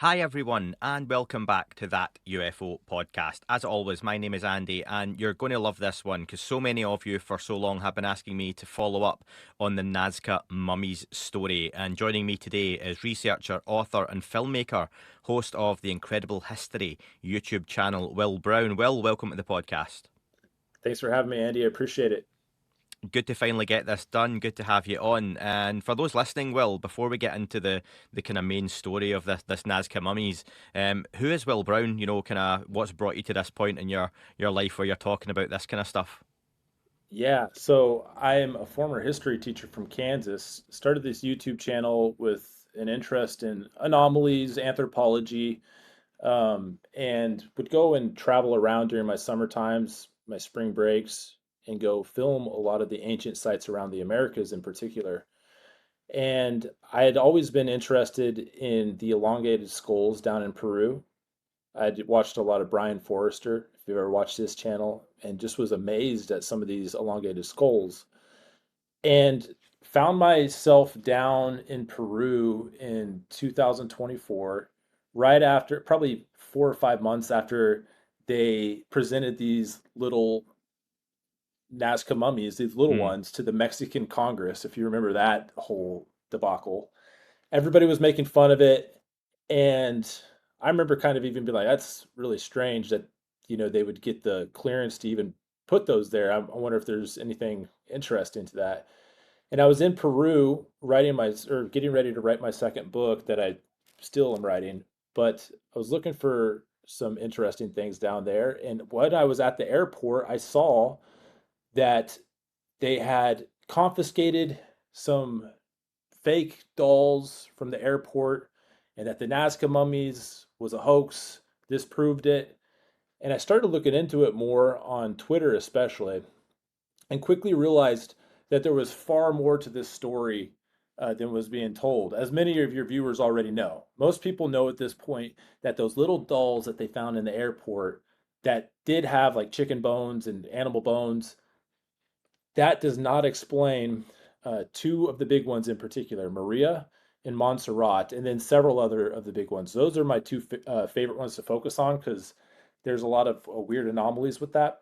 Hi, everyone, and welcome back to That UFO podcast. As always, my name is Andy, and you're going to love this one because so many of you for so long have been asking me to follow up on the Nazca Mummies story. And joining me today is researcher, author, and filmmaker, host of the Incredible History YouTube channel, Will Brown. Will, welcome to the podcast. Thanks for having me, Andy. I appreciate it. Good to finally get this done. Good to have you on. And for those listening, Will, before we get into the kind of main story of this Nazca Mummies, who is Will Brown? You know, kind of what's brought you to this point in your life where you're talking about this kind of stuff? Yeah, so I am a former history teacher from Kansas. Started this YouTube channel with an interest in anomalies, anthropology, and would go and travel around during my summer times, my spring breaks, and go film a lot of the ancient sites around the Americas in particular. And I had always been interested in the elongated skulls down in Peru. I'd watched a lot of Brian Forrester, if you've ever watched his channel, and just was amazed at some of these elongated skulls. And found myself down in Peru in 2024, right after, probably 4 or 5 months after they presented these little Nazca mummies, these little Hmm. ones, to the Mexican Congress, if you remember that whole debacle. Everybody was making fun of it, and I remember kind of even being like, "That's really strange that they would get the clearance to even put those there. I wonder if there's anything interesting to that." And I was in Peru writing my or getting ready to write my second book that I still am writing, but I was looking for some interesting things down there. And when I was at the airport, I saw that they had confiscated some fake dolls from the airport and that the Nazca mummies was a hoax. This proved it. And I started looking into it more on Twitter, especially, and quickly realized that there was far more to this story than was being told. As many of your viewers already know, most people know at this point that those little dolls that they found in the airport that did have like chicken bones and animal bones, that does not explain two of the big ones in particular, Maria and Montserrat, and then several other of the big ones. Those are my two favorite ones to focus on because there's a lot of weird anomalies with that.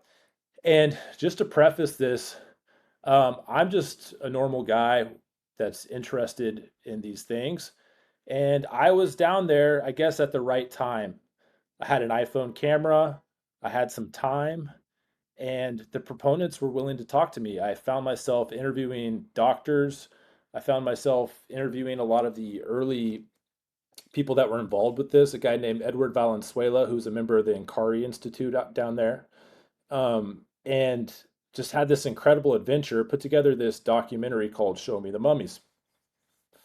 And just to preface this, I'm just a normal guy that's interested in these things. And I was down there, I guess, at the right time. I had an iPhone camera, I had some time, and the proponents were willing to talk to me. I found myself interviewing doctors. I found myself interviewing a lot of the early people that were involved with this. A guy named Edward Valenzuela, who's a member of the Inkari Institute down there, and just had this incredible adventure. Put together this documentary called "Show Me the Mummies."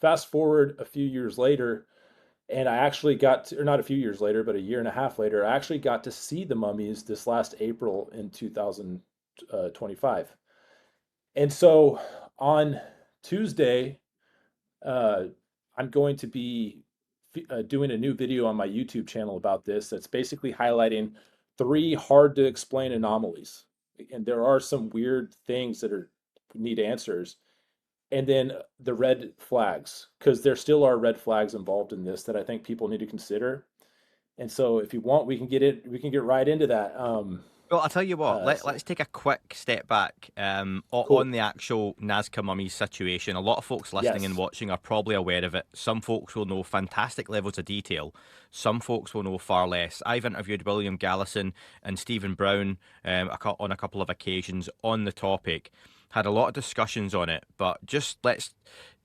Fast forward a few years later, and I actually got to, or not a few years later, but a year and a half later, I actually got to see the mummies this last April in 2025. And so on Tuesday, uh, I'm going to be doing a new video on my YouTube channel about this that's basically highlighting three hard to explain anomalies. And there are some weird things that are need answers. And then the red flags, because there still are red flags involved in this that I think people need to consider. And so if you want, we can get right into that. Well, I'll tell you what. So Let's take a quick step back. On cool. the actual Nazca Mummies situation, a lot of folks listening and Yes. watching are probably aware of it. Some folks will know fantastic levels of detail. Some folks will know far less. I've interviewed William Gallison and Stephen Brown on a couple of occasions on the topic. Had a lot of discussions on it, but just let's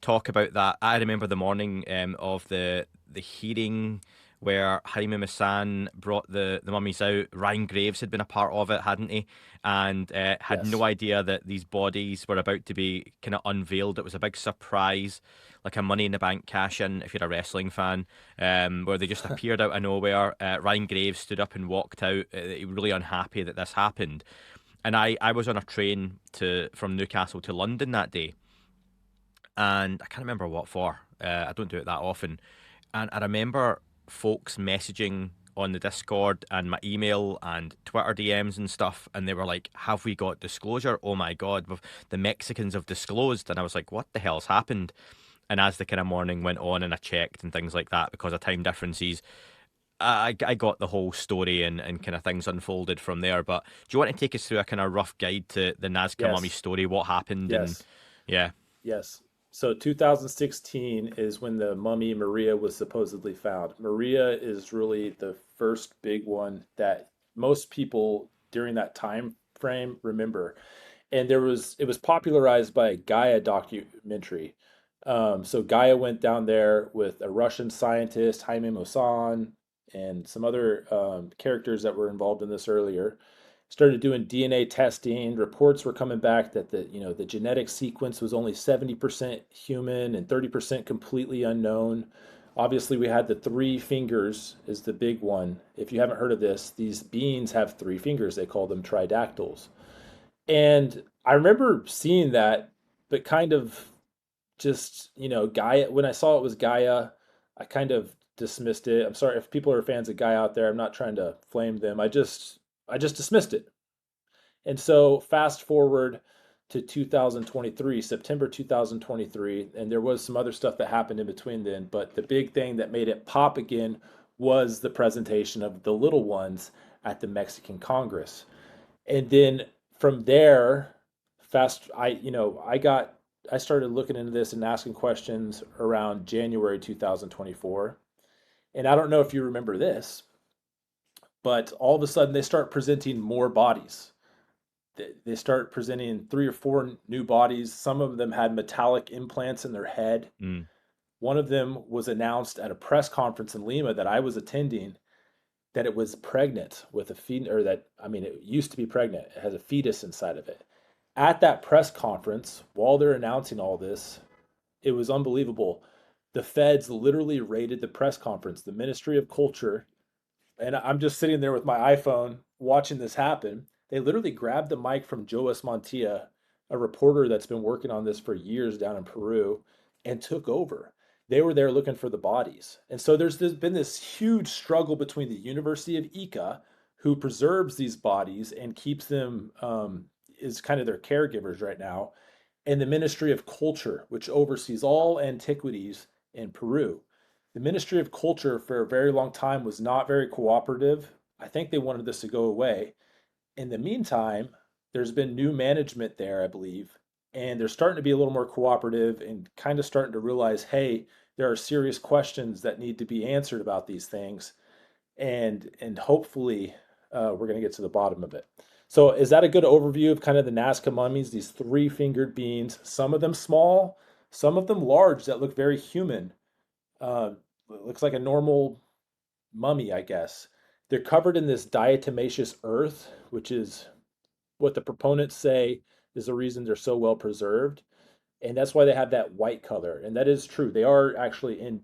talk about that. I remember the morning of the hearing where Jaime Maussan brought the mummies out. Ryan Graves had been a part of it, hadn't he? And had no Yes. idea that these bodies were about to be kind of unveiled. It was a big surprise, like a Money in the Bank cash in, if you're a wrestling fan, where they just appeared out of nowhere. Ryan Graves stood up and walked out, really unhappy that this happened. And I was on a train from Newcastle to London that day, and I can't remember what for. I don't do it that often. And I remember folks messaging on the Discord and my email and Twitter DMs and stuff, and they were like, "Have we got disclosure? Oh my God, the Mexicans have disclosed." And I was like, "What the hell's happened?" And as the kind of morning went on and I checked and things like that, because of time differences, I got the whole story and kind of things unfolded from there. But do you want to take us through a kind of rough guide to the Nazca Mummy Yes, story, what happened, and yes, yeah. yes. So 2016 is when the mummy Maria was supposedly found. Maria is really the first big one that most people during that time frame remember. And it was popularized by a Gaia documentary. So Gaia went down there with a Russian scientist, Jaime Maussan, and some other characters that were involved in this earlier. Started doing DNA testing. Reports were coming back that the genetic sequence was only 70% human and 30% completely unknown. Obviously, we had the three fingers is the big one. If you haven't heard of this, these beings have three fingers. They call them tridactyls. And I remember seeing that, but kind of just, Gaia, when I saw it was Gaia, I kind of dismissed it. I'm sorry if people are fans of Gaia out there, I'm not trying to flame them. I just dismissed it. And so fast forward to 2023, September 2023, and there was some other stuff that happened in between then, but the big thing that made it pop again was the presentation of the little ones at the Mexican Congress. And then from there, fast, I started looking into this and asking questions around January 2024. And I don't know if you remember this, but all of a sudden they start presenting more bodies. They start presenting three or four new bodies. Some of them had metallic implants in their head. Mm. One of them was announced at a press conference in Lima that I was attending that it was pregnant with a fetus, or that, I mean, it used to be pregnant. It has a fetus inside of it. At that press conference, while they're announcing all this, it was unbelievable. The feds literally raided the press conference, the Ministry of Culture, and I'm just sitting there with my iPhone watching this happen. They literally grabbed the mic from Joas Montilla, a reporter that's been working on this for years down in Peru, and took over. They were there looking for the bodies. And so there's been this huge struggle between the University of Ica, who preserves these bodies and keeps them, is kind of their caregivers right now, and the Ministry of Culture, which oversees all antiquities in Peru. The Ministry of Culture for a very long time was not very cooperative. I think they wanted this to go away. In the meantime, there's been new management there, I believe, and they're starting to be a little more cooperative and kind of starting to realize, hey, there are serious questions that need to be answered about these things, and hopefully we're going to get to the bottom of it. So, is that a good overview of kind of the Nazca mummies? These three-fingered beings, some of them small, some of them large that look very human. Uh, looks like a normal mummy, I guess. They're covered in this diatomaceous earth, which is what the proponents say is the reason they're so well preserved, and that's why they have that white color. And that is true. They are actually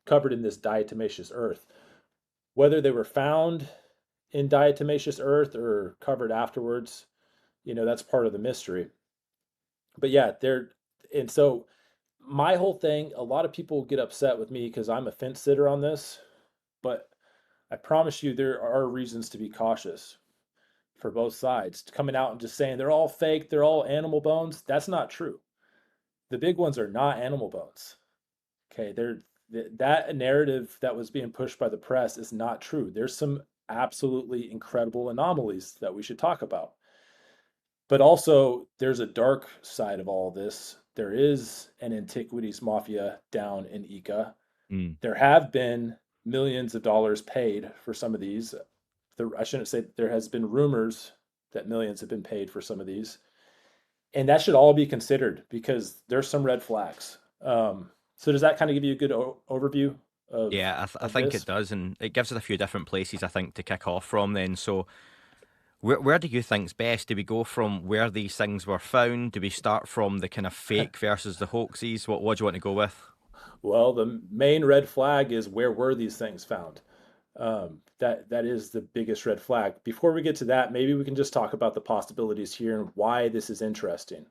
covered in this diatomaceous earth. Whether they were found in diatomaceous earth or covered afterwards, that's part of the mystery. But yeah, and so my whole thing, a lot of people get upset with me because I'm a fence sitter on this, but I promise you there are reasons to be cautious for both sides. Coming out and just saying they're all fake, they're all animal bones, that's not true. The big ones are not animal bones. Okay, that narrative that was being pushed by the press is not true. There's some absolutely incredible anomalies that we should talk about. But also, there's a dark side of all this. There is an antiquities mafia down in Ica. Mm. There have been millions of dollars paid for some of these. I shouldn't say there has been rumors that millions have been paid for some of these, and that should all be considered because there's some red flags. So does that kind of give you a good overview of Yeah, I of think it this? does, and it gives us a few different places I think to kick off from. Then, so where do you think's best? Do we go from where these things were found? Do we start from the kind of fake versus the hoaxes? What do you want to go with? Well, the main red flag is where were these things found? That is the biggest red flag. Before we get to that, maybe we can just talk about the possibilities here and why this is interesting.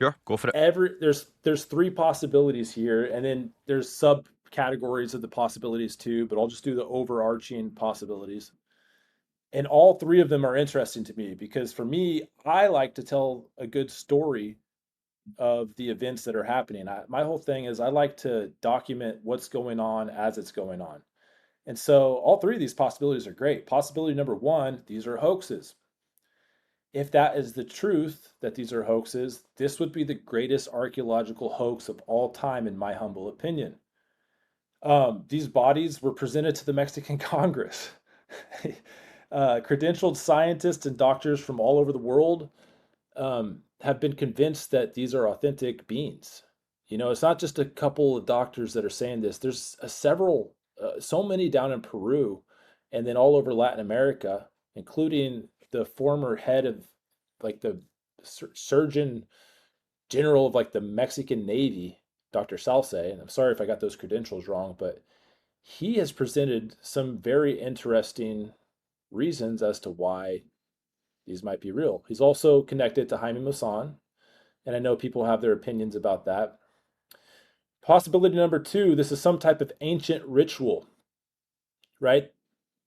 Sure, go for it. There's three possibilities here, and then there's subcategories of the possibilities too, but I'll just do the overarching possibilities. And all three of them are interesting to me because for me, I like to tell a good story of the events that are happening. My whole thing is I like to document what's going on as it's going on. And so all three of these possibilities are great. Possibility number one, these are hoaxes. If that is the truth, that these are hoaxes, this would be the greatest archaeological hoax of all time, in my humble opinion. These bodies were presented to the Mexican Congress. Credentialed scientists and doctors from all over the world have been convinced that these are authentic beings. You know, it's not just a couple of doctors that are saying this. There's several, so many down in Peru, and then all over Latin America, including the former head of like the Surgeon General of like the Mexican Navy, Dr. Salce. And I'm sorry if I got those credentials wrong, but he has presented some very interesting reasons as to why these might be real. He's also connected to Jaime Maussan, and I know people have their opinions about that. Possibility number two, this is some type of ancient ritual, right?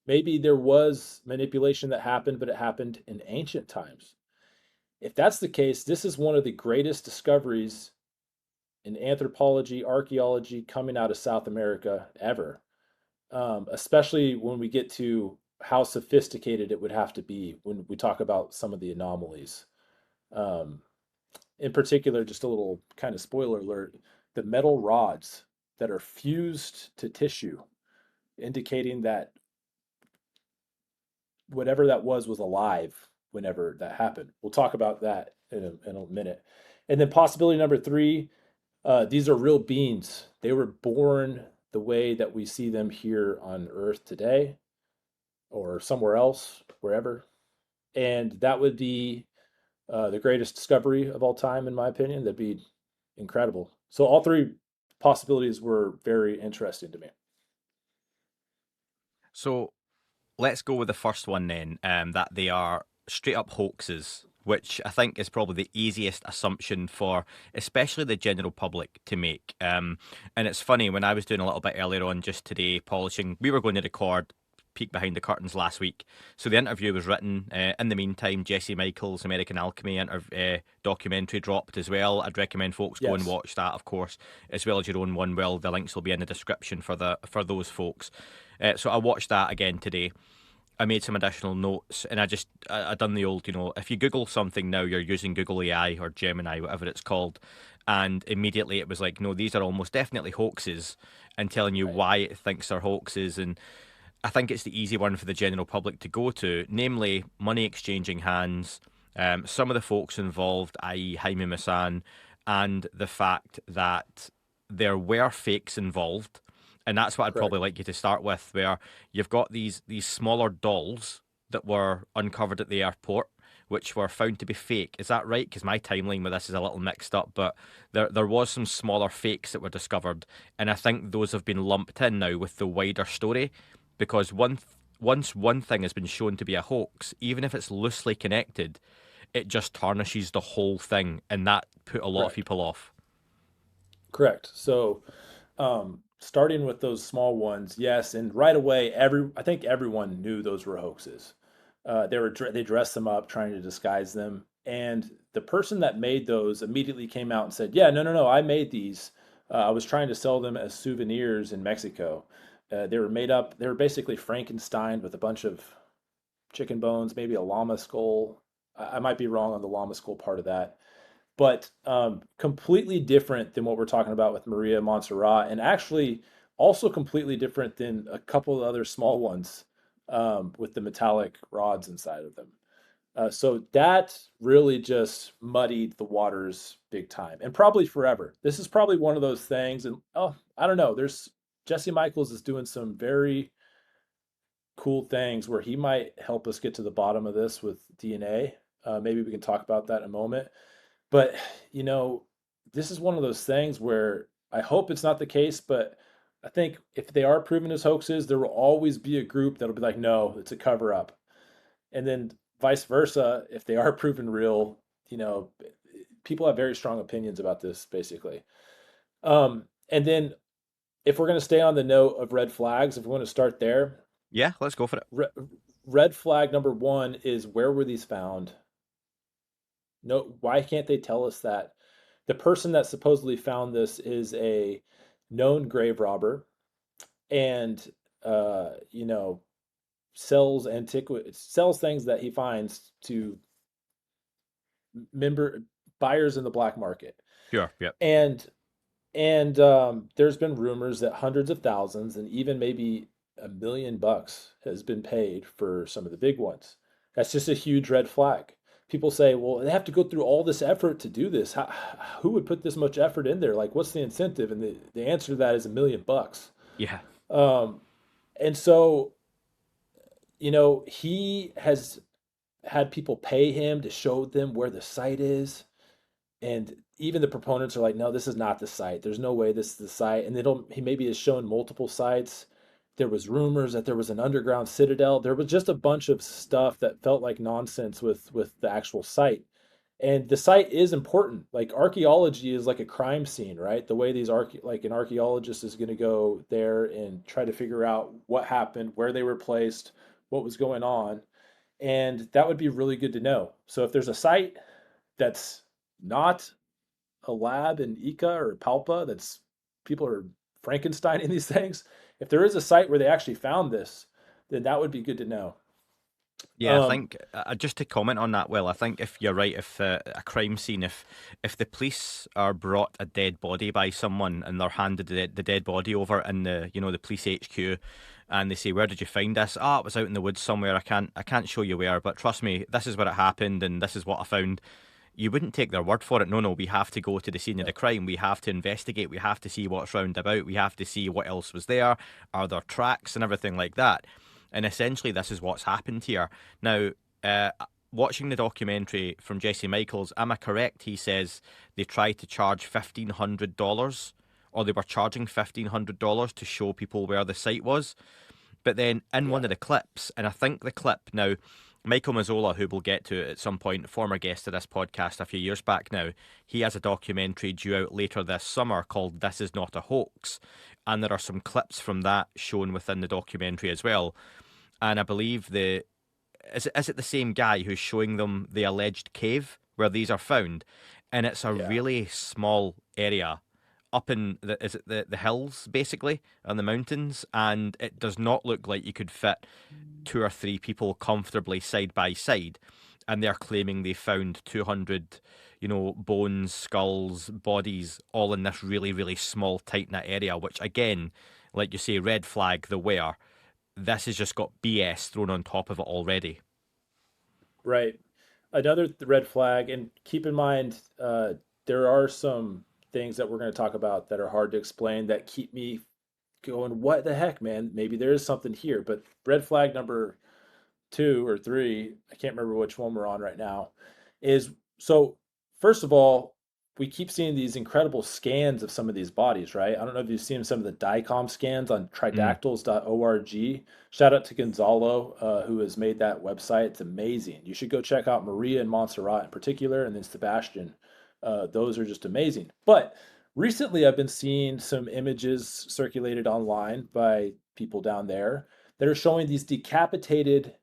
Maybe there was manipulation that happened, but it happened in ancient times. If that's the case, this is one of the greatest discoveries in anthropology, archaeology coming out of South America ever, especially when we get to how sophisticated it would have to be when we talk about some of the anomalies. Um, in particular, just a little kind of spoiler alert, the metal rods that are fused to tissue, indicating that whatever that was alive whenever that happened. We'll talk about that in a minute. And then possibility number three, these are real beings. They were born the way that we see them here on Earth today or somewhere else, wherever. And that would be the greatest discovery of all time, in my opinion. That'd be incredible. So all three possibilities were very interesting to me. So let's go with the first one then, that they are straight up hoaxes, which I think is probably the easiest assumption for especially the general public to make. And it's funny, when I was doing a little bit earlier on just today, polishing, we were going to record Peek Behind the Curtains last week. So the interview was written. In the meantime, Jesse Michaels' American Alchemy documentary dropped as well. I'd recommend folks go and Yes. watch that, of course, as well as your own one. Well, the links will be in the description for those folks. So I watched that again today. I made some additional notes, and I done the old, if you Google something now, you're using Google AI or Gemini, whatever it's called, and immediately it was like, no, these are almost definitely hoaxes, and telling you Right. why it thinks they're hoaxes. And I think it's the easy one for the general public to go to, namely money exchanging hands. Some of the folks involved, i.e., Jaime Maussan, and the fact that there were fakes involved, and that's what I'd probably Correct. like you to start with, where you've got these smaller dolls that were uncovered at the airport, which were found to be fake. Is that right? Because my timeline with this is a little mixed up, but there was some smaller fakes that were discovered, and I think those have been lumped in now with the wider story, because once one thing has been shown to be a hoax, even if it's loosely connected, it just tarnishes the whole thing, and that put a lot of Correct. people off. Correct. So, starting with those small ones, yes, and right away, I think everyone knew those were hoaxes. They dressed them up, trying to disguise them, and the person that made those immediately came out and said, "Yeah, no, no, no, I made these. I was trying to sell them as souvenirs in Mexico. They were made up. They were basically Frankenstein with a bunch of chicken bones, maybe a llama skull. I might be wrong on the llama skull part of that, but completely different than what we're talking about with Maria Montserrat, and actually also completely different than a couple of other small ones with the metallic rods inside of them. So that really just muddied the waters big time, and probably forever. This is probably one of those things, and oh, I don't know. There's Jesse Michaels is doing some very cool things where he might help us get to the bottom of this with DNA. Maybe we can talk about that in a moment. But, you know, this is one of those things where I hope it's not the case, but I think if they are proven as hoaxes, there will always be a group that'll be like, no, it's a cover up. And then vice versa, if they are proven real, you know, people have very strong opinions about this, basically. And then if we're going to stay on the note of red flags, if we want to start there, Yeah, let's go for it. re- red flag number one is, where were these found? No, why can't they tell us that? The person that supposedly found this is a known grave robber, and you know, sells things that he finds to member buyers in the black market. Sure. Yep. And there's been rumors that hundreds of thousands and even maybe $1 million has been paid for some of the big ones. That's just a huge red flag. People say, well, they have to go through all this effort to do this. Who would put this much effort in there? Like, what's the incentive? And the answer to that is $1 million. Yeah. Um, and so, he has had people pay him to show them where the site is. And even the proponents are like, no, this is not the site. There's no way this is the site. And he maybe has shown multiple sites. There was rumors that there was an underground citadel. There was just a bunch of stuff that felt like nonsense with the actual site. And the site is important. Like archaeology is like a crime scene, right? The way like an archaeologist is going to go there and try to figure out what happened, where they were placed, what was going on. And that would be really good to know. So if there's a site that's not a lab in Ica or Palpa that's people are Frankensteining these things. If there is a site where they actually found this, then that would be good to know. Yeah, I Um, think just to comment on that, well, I think if you're right, if a crime scene, if the police are brought a dead body by someone and they're handed the dead body over in the police HQ, and they say, "Where did you find this?" "Ah, it was out in the woods somewhere. I can't show you where, but trust me, this is where it happened, and this is what I found." You wouldn't take their word for it. No, no, we have to go to the scene of yeah, the crime. We have to investigate. We have to see what's round about. We have to see what else was there. Are there tracks and everything like that? And essentially, this is what's happened here. Now, watching the documentary from Jesse Michaels, am I correct? He says they tried to charge $1,500, or they were charging $1,500 to show people where the site was. But then in yeah, one of the clips, and I think the clip now, Michael Mazzola, who we'll get to at some point, former guest of this podcast a few years back now, he has a documentary due out later this summer called This Is Not a Hoax. And there are some clips from that shown within the documentary as well. And I believe is it the same guy who's showing them the alleged cave where these are found? And it's a yeah. really small area up in the hills basically on the mountains, and it does not look like you could fit two or three people comfortably side by side. And they're claiming they found 200 bones, skulls, bodies, all in this really, really small, tight knit area, which again, like you say, red flag the where. This has just got BS thrown on top of it already. Right. Another red flag, and keep in mind, there are some things that we're going to talk about that are hard to explain that keep me going, what the heck, man? Maybe there is something here. But red flag number two or three, I can't remember which one we're on right now, is so first of all, we keep seeing these incredible scans of some of these bodies, right? I don't know if you've seen some of the DICOM scans on Mm. tridactyls.org. Shout out to Gonzalo, who has made that website. It's amazing. You should go check out Maria and Montserrat in particular, and then Sebastian. Those are just amazing. But recently, I've been seeing some images circulated online by people down there that are showing these decapitated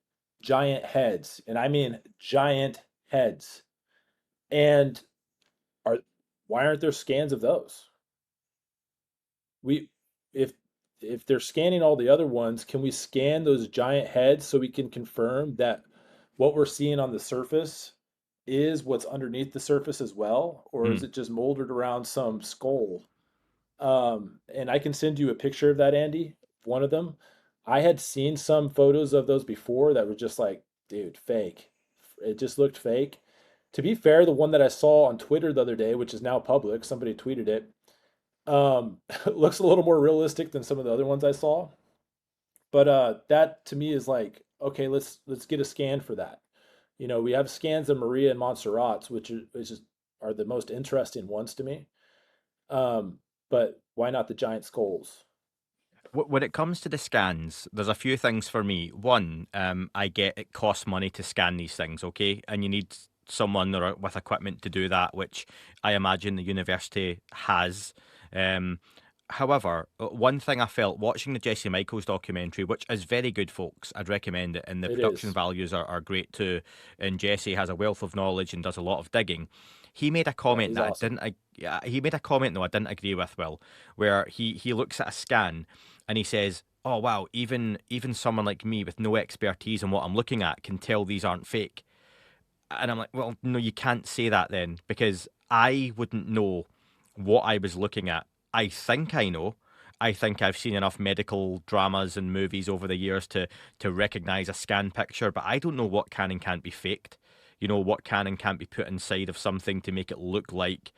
giant heads, and I mean giant heads. And are why aren't there scans of those? We if if they're scanning all the other ones, can we scan those giant heads so we can confirm that what we're seeing on the surface is what's underneath the surface as well, or is Mm. it just molded around some skull? And I can send you a picture of that, Andy. One of them. I had seen some photos of those before that were just like, dude, fake. It just looked fake. To be fair, the one that I saw on Twitter the other day, which is now public, somebody tweeted it, looks a little more realistic than some of the other ones I saw. But that to me is like, okay, let's get a scan for that. We have scans of Maria and Montserrat's, are the most interesting ones to me. But why not the giant skulls? When it comes to the scans, there's a few things for me. One, I get it costs money to scan these things, okay? And you need someone with equipment to do that, which I imagine the university has. Um, However, one thing I felt watching the Jesse Michaels documentary, which is very good, folks, I'd recommend it, and the It production is. values are great too. And Jesse has a wealth of knowledge and does a lot of digging. he made a Yeah, comment he's that I awesome. didn't. Yeah, he made a comment though I didn't agree with. Will, where he looks at a scan and he says, "Oh wow, even someone like me with no expertise in what I'm looking at can tell these aren't fake." And I'm like, well, no, you can't say that then because I wouldn't know what I was looking at. I think I know. I think I've seen enough medical dramas and movies over the years to recognize a scan picture, but I don't know what can and can't be faked. You know, what can and can't be put inside of something to make it look like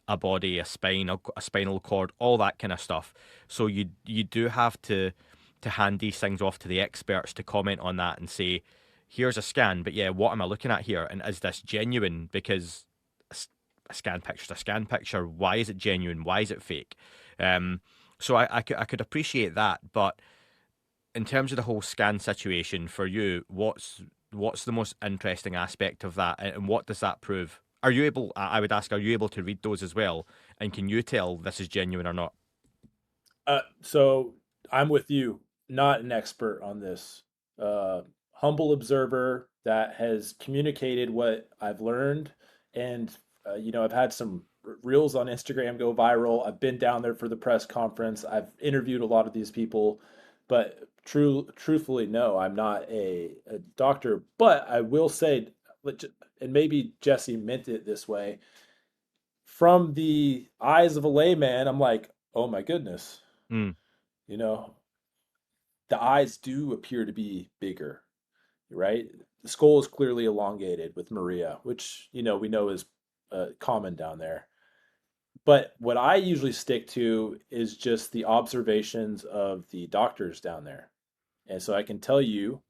a body, a spine, a spinal cord, all that kind of stuff. So you do have to hand these things off to the experts to comment on that and say, here's a scan, but yeah, what am I looking at here? And is this genuine? Because a scan picture's a scan picture. Why is it genuine? Why is it fake? Um, so I could appreciate that, but in terms of the whole scan situation for you, what's the most interesting aspect of that, and what does that prove? Are you able? I would ask, are you able to read those as well? And can you tell this is genuine or not? So I'm with you, not an expert on this. Uh, Humble observer that has communicated what I've learned, and I've had some reels on Instagram go viral. I've been down there for the press conference. I've interviewed a lot of these people, but truthfully, no, I'm not a doctor. But I will say, and maybe Jesse meant it this way, from the eyes of a layman, I'm like, oh my goodness, Mm, you know, the eyes do appear to be bigger, right? The skull is clearly elongated with Maria, which, we know is common down there. But what I usually stick to is just the observations of the doctors down there. And so I can tell you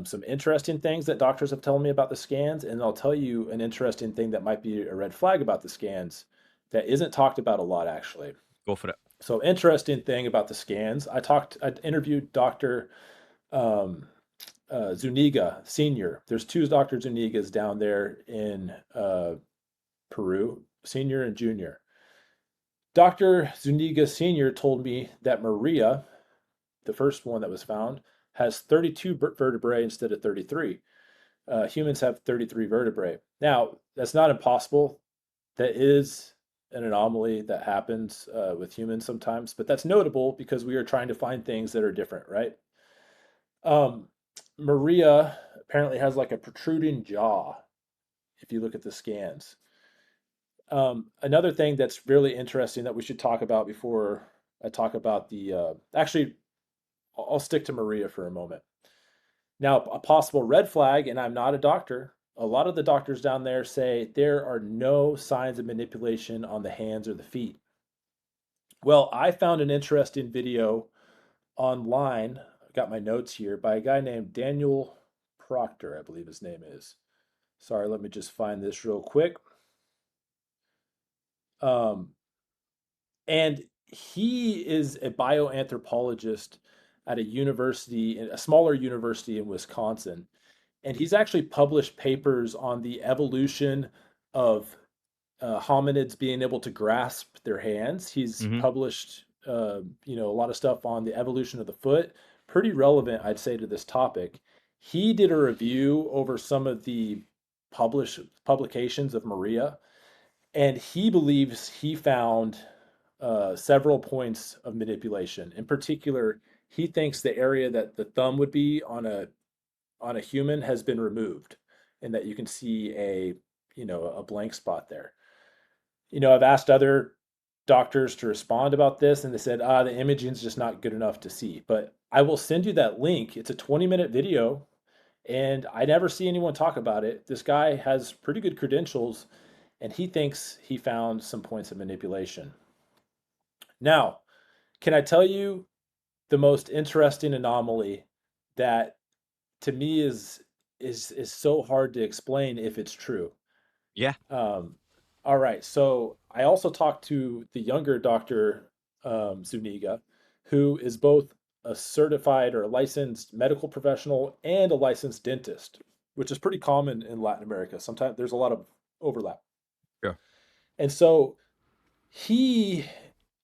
some interesting things that doctors have told me about the scans, and I'll tell you an interesting thing that might be a red flag about the scans that isn't talked about a lot, actually. go for it. So interesting thing about the scans. I interviewed Dr. Um, Zuniga Senior. There's two Dr. Zunigas down there in Peru, Senior and Junior. Dr. Zuniga Senior told me that Maria, the first one that was found, has 32 vertebrae instead of 33. Humans have 33 vertebrae. Now, that's not impossible. That is an anomaly that happens with humans sometimes, but that's notable because we are trying to find things that are different, right? Um, Maria apparently has like a protruding jaw if you look at the scans. Another thing that's really interesting that we should talk about before I talk about actually, I'll stick to Maria for a moment. Now, a possible red flag, and I'm not a doctor, a lot of the doctors down there say there are no signs of manipulation on the hands or the feet. Well, I found an interesting video online. I got my notes here by a guy named Daniel Proctor, I believe his name is. Sorry, let me just find this real quick. Um, and he is a bioanthropologist at a smaller university in Wisconsin. And he's actually published papers on the evolution of hominids being able to grasp their hands. He's Hmm. published, a lot of stuff on the evolution of the foot. Pretty relevant, I'd say, to this topic. He did a review over some of the published publications of Maria, and he believes he found several points of manipulation. In particular, he thinks the area that the thumb would be on a human has been removed, and that you can see a blank spot there. I've asked other doctors to respond about this, and they said, the imaging is just not good enough to see. But I will send you that link. It's a 20-minute video, and I never see anyone talk about it. This guy has pretty good credentials, and he thinks he found some points of manipulation. Now, can I tell you the most interesting anomaly that to me is so hard to explain if it's true? Yeah. Um, all right. So I also talked to the younger Dr. Zuniga, who is both a certified or a licensed medical professional and a licensed dentist, which is pretty common in Latin America. Sometimes there's a lot of overlap. Sure. And so he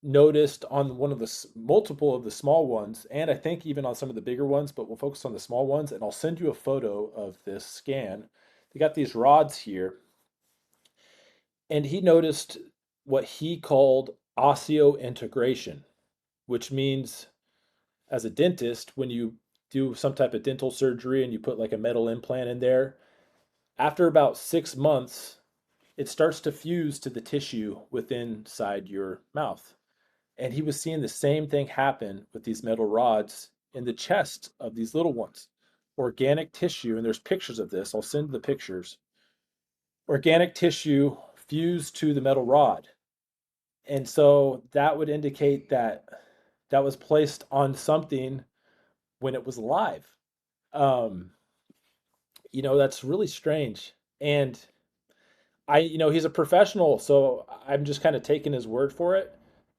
noticed on one of the multiple of the small ones, and I think even on some of the bigger ones, but we'll focus on the small ones. And I'll send you a photo of this scan. They got these rods here. And he noticed what he called osseointegration, which means, as a dentist, when you do some type of dental surgery and you put like a metal implant in there, after about 6 months, it starts to fuse to the tissue within inside your mouth. And he was seeing the same thing happen with these metal rods in the chest of these little ones. Organic tissue, and there's pictures of this. I'll send the pictures. Organic tissue fused to the metal rod. And so that would indicate that that was placed on something when it was alive. Um, that's really strange. And he's a professional, so I'm just kind of taking his word for it.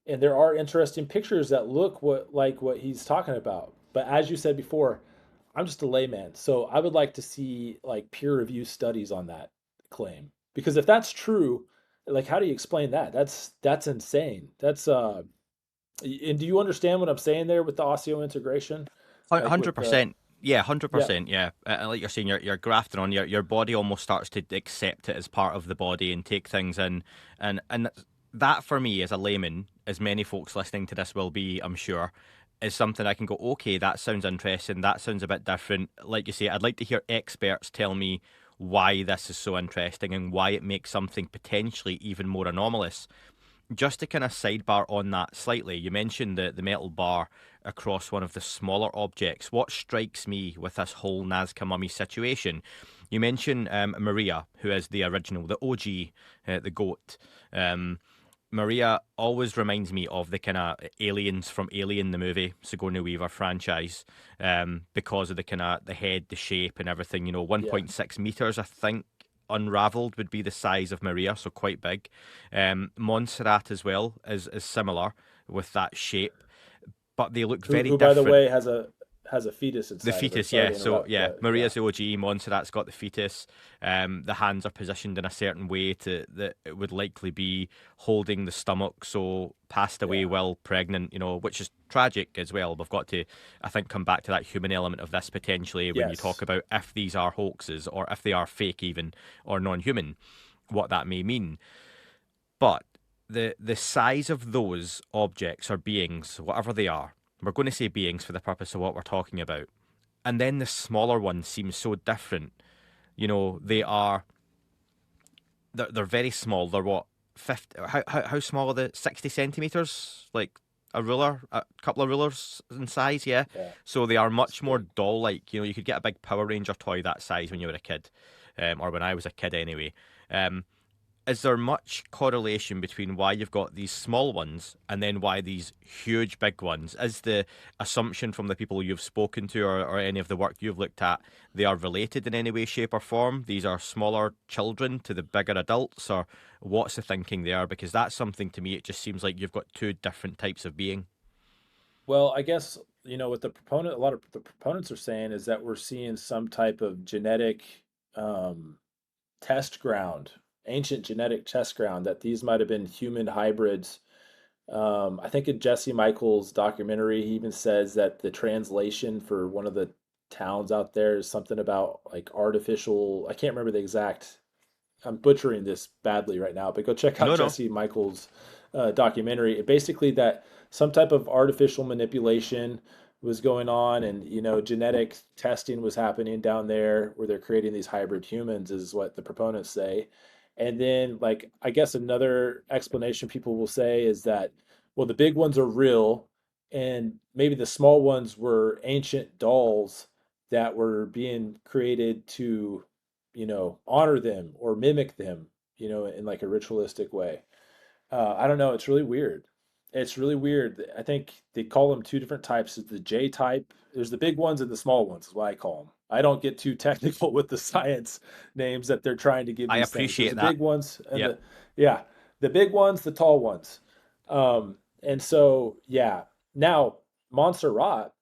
And there are interesting pictures that look what he's talking about. But as you said before, I'm just a layman, so I would like to see like peer review studies on that claim. Because if that's true, like how do you explain that? That's insane. And do you understand what I'm saying there with the osseointegration? Like with the 100%. Yeah, yeah, 100%. Yeah. Like you're saying, you're grafting on, your body almost starts to accept it as part of the body and take things in. And that for me, as a layman, as many folks listening to this will be, I'm sure, is something I can go, okay, that sounds interesting. That sounds a bit different. Like you say, I'd like to hear experts tell me why this is so interesting and why it makes something potentially even more anomalous. Just to kind of sidebar on that slightly, you mentioned the metal bar across one of the smaller objects. What strikes me with this whole Nazca Mummy situation, you mentioned Maria, who is the original, the OG, the goat. Um, Maria always reminds me of the kind of aliens from Alien, the movie, Sigourney Weaver franchise, because of the kind of the head, the shape, and everything. yeah. 1.6 meters, I think, unraveled would be the size of Maria, so quite big. Montserrat as well is similar with that shape, but they look very Who by the different. way has a fetus The inside of her. fetus, Sorry yeah. to So interrupt, yeah, but yeah. Maria's the OG. Montserrat's got the fetus. The hands are positioned in a certain way to that it would likely be holding the stomach. So passed away Yeah. while pregnant, which is tragic as well. We've got to, I think, come back to that human element of this potentially when you talk Yes. about if these are hoaxes or if they are fake even or non-human, what that may mean. But the size of those objects or beings, whatever they are, we're going to say beings for the purpose of what we're talking about, and then the smaller ones seem so different. They are they're very small. They're what 50? How small are they? 60 centimeters, like a ruler, a couple of rulers in size. Yeah, Yeah. so they are It's much more big. doll-like. You could get a big Power Ranger toy that size when you were a kid, or when I was a kid anyway. Um, is there much correlation between why you've got these small ones and then why these huge big ones? Is the assumption from the people you've spoken to or any of the work you've looked at, they are related in any way, shape, or form? These are smaller children to the bigger adults, or what's the thinking there? Because that's something to me, it just seems like you've got two different types of being. Well, I guess, what a lot of the proponents are saying is that we're seeing some type of genetic um, test ground, ancient genetic test ground, that these might have been human hybrids. I think in Jesse Michaels' documentary, he even says that the translation for one of the towns out there is something about like artificial, I can't remember the exact, I'm butchering this badly right now, but go check out No, no. Jesse Michaels' documentary. Basically, that some type of artificial manipulation was going on, and genetic testing was happening down there where they're creating these hybrid humans, is what the proponents say. And then, like, I guess another explanation people will say is that, well, the big ones are real, and maybe the small ones were ancient dolls that were being created to honor them or mimic them, in like a ritualistic way. I don't know. It's really weird. It's really weird. I think they call them two different types. There's the J type. There's the big ones and the small ones, is what I call them. I don't get too technical with the science names that they're trying to give I these things. There's appreciate the that. big ones and Yep. yeah, the big ones, the tall ones. And so, yeah. Now, Montserrat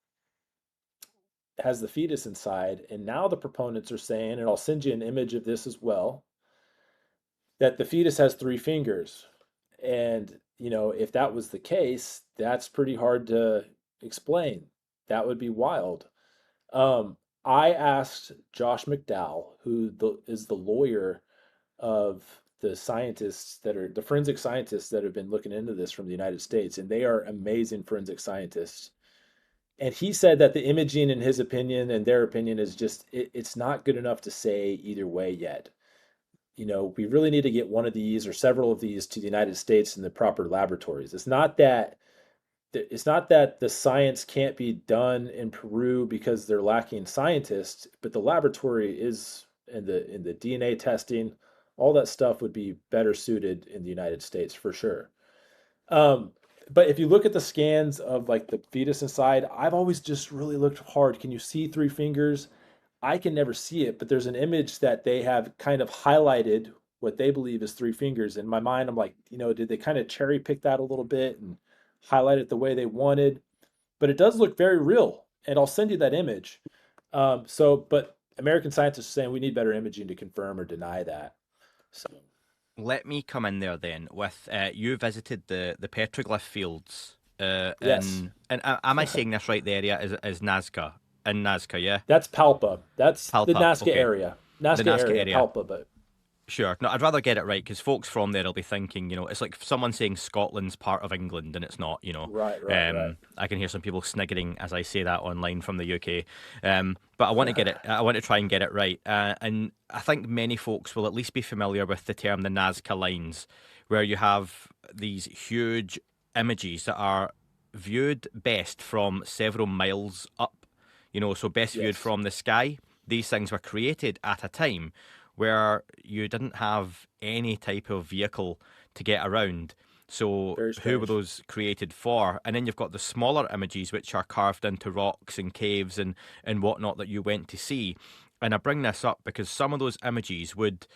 has the fetus inside, and now the proponents are saying, and I'll send you an image of this as well, that the fetus has three fingers. And, if that was the case, that's pretty hard to explain. That would be wild. Um, I asked Josh McDowell, who is the lawyer of the scientists that are the forensic scientists that have been looking into this from the United States, and they are amazing forensic scientists. And he said that the imaging, in his opinion and their opinion, is just it's not good enough to say either way yet. We really need to get one of these or several of these to the United States in the proper laboratories. It's not that the science can't be done in Peru because they're lacking scientists, but the laboratory is in the DNA testing, all that stuff would be better suited in the United States for sure. Um, but if you look at the scans of like the fetus inside, I've always just really looked hard. Can you see three fingers? I can never see it, but there's an image that they have kind of highlighted what they believe is three fingers. In my mind, I'm like, did they kind of cherry pick that a little bit and highlight it the way they wanted? But it does look very real, and I'll send you that image. But American scientists are saying we need better imaging to confirm or deny that. So, Let me come in there then with you visited the petroglyph fields yes, am I saying this right? The area is Nazca in Nazca, yeah, that's Palpa. That's the Palpa. Nazca Okay, area. the Nazca Nazca area, area. Palpa, but Sure. No, I'd rather get it right because folks from there will be thinking, it's like someone saying Scotland's part of England and it's not. right, right, right. I can hear some people sniggering as I say that online from the UK. But I want to get it. I want to try and get it right. And I think many folks will at least be familiar with the term the Nazca lines, where you have these huge images that are viewed best from several miles up. So best viewed Yes, from the sky. These things were created at a time where you didn't have any type of vehicle to get around. So very who were strange. those created for? And then you've got the smaller images which are carved into rocks and caves and whatnot that you went to see. And I bring this up because some of those images would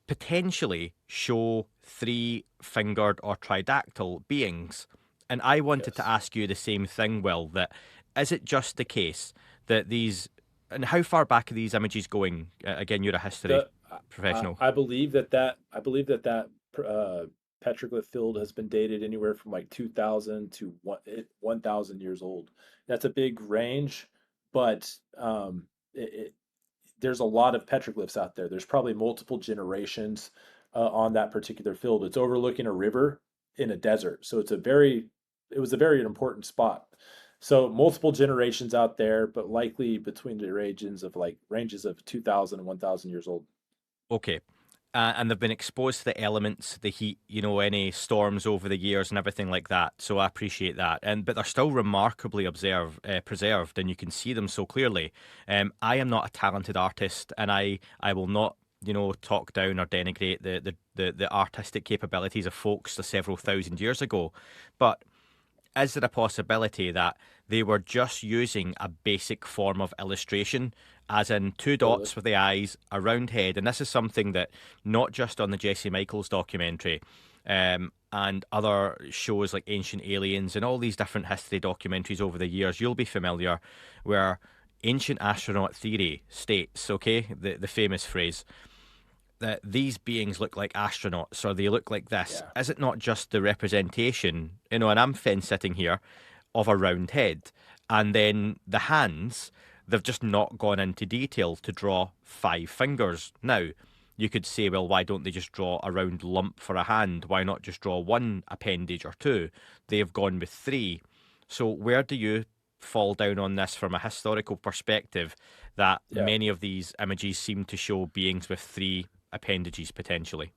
potentially show three fingered or tridactyl beings. And I wanted to Yes. ask you the same thing, Will, that is it just the case that these, and how far back are these images going? Again, you're a history The professional. I believe that petroglyph field has been dated anywhere from like 2000 to 1,000 years old. That's a big range, but there's a lot of petroglyphs out there. There's probably multiple generations on that particular field. It's overlooking a river in a desert, so it was a very important spot. So multiple generations out there, but likely between the ranges of 2,000 and 1,000 years old. Okay. And they've been exposed to the elements, the heat, any storms over the years and everything like that. So I appreciate that. But they're still remarkably preserved, and you can see them so clearly. I am not a talented artist, and I will not, talk down or denigrate the artistic capabilities of folks several thousand years ago. But is there a possibility that they were just using a basic form of illustration, as in two Totally. dots with the eyes, a round head? And this is something that not just on the Jesse Michaels documentary, and other shows like Ancient Aliens and all these different history documentaries over the years, you'll be familiar, where ancient astronaut theory states, okay, the famous phrase, that these beings look like astronauts or they look like this. Yeah. Is it not just the representation, and I'm Finn sitting here, of a round head? And then the hands, they've just not gone into detail to draw five fingers. Now, you could say, well, why don't they just draw a round lump for a hand? Why not just draw one appendage or two? They've gone with three. So, where do you fall down on this from a historical perspective that Yeah. many of these images seem to show beings with three appendages potentially?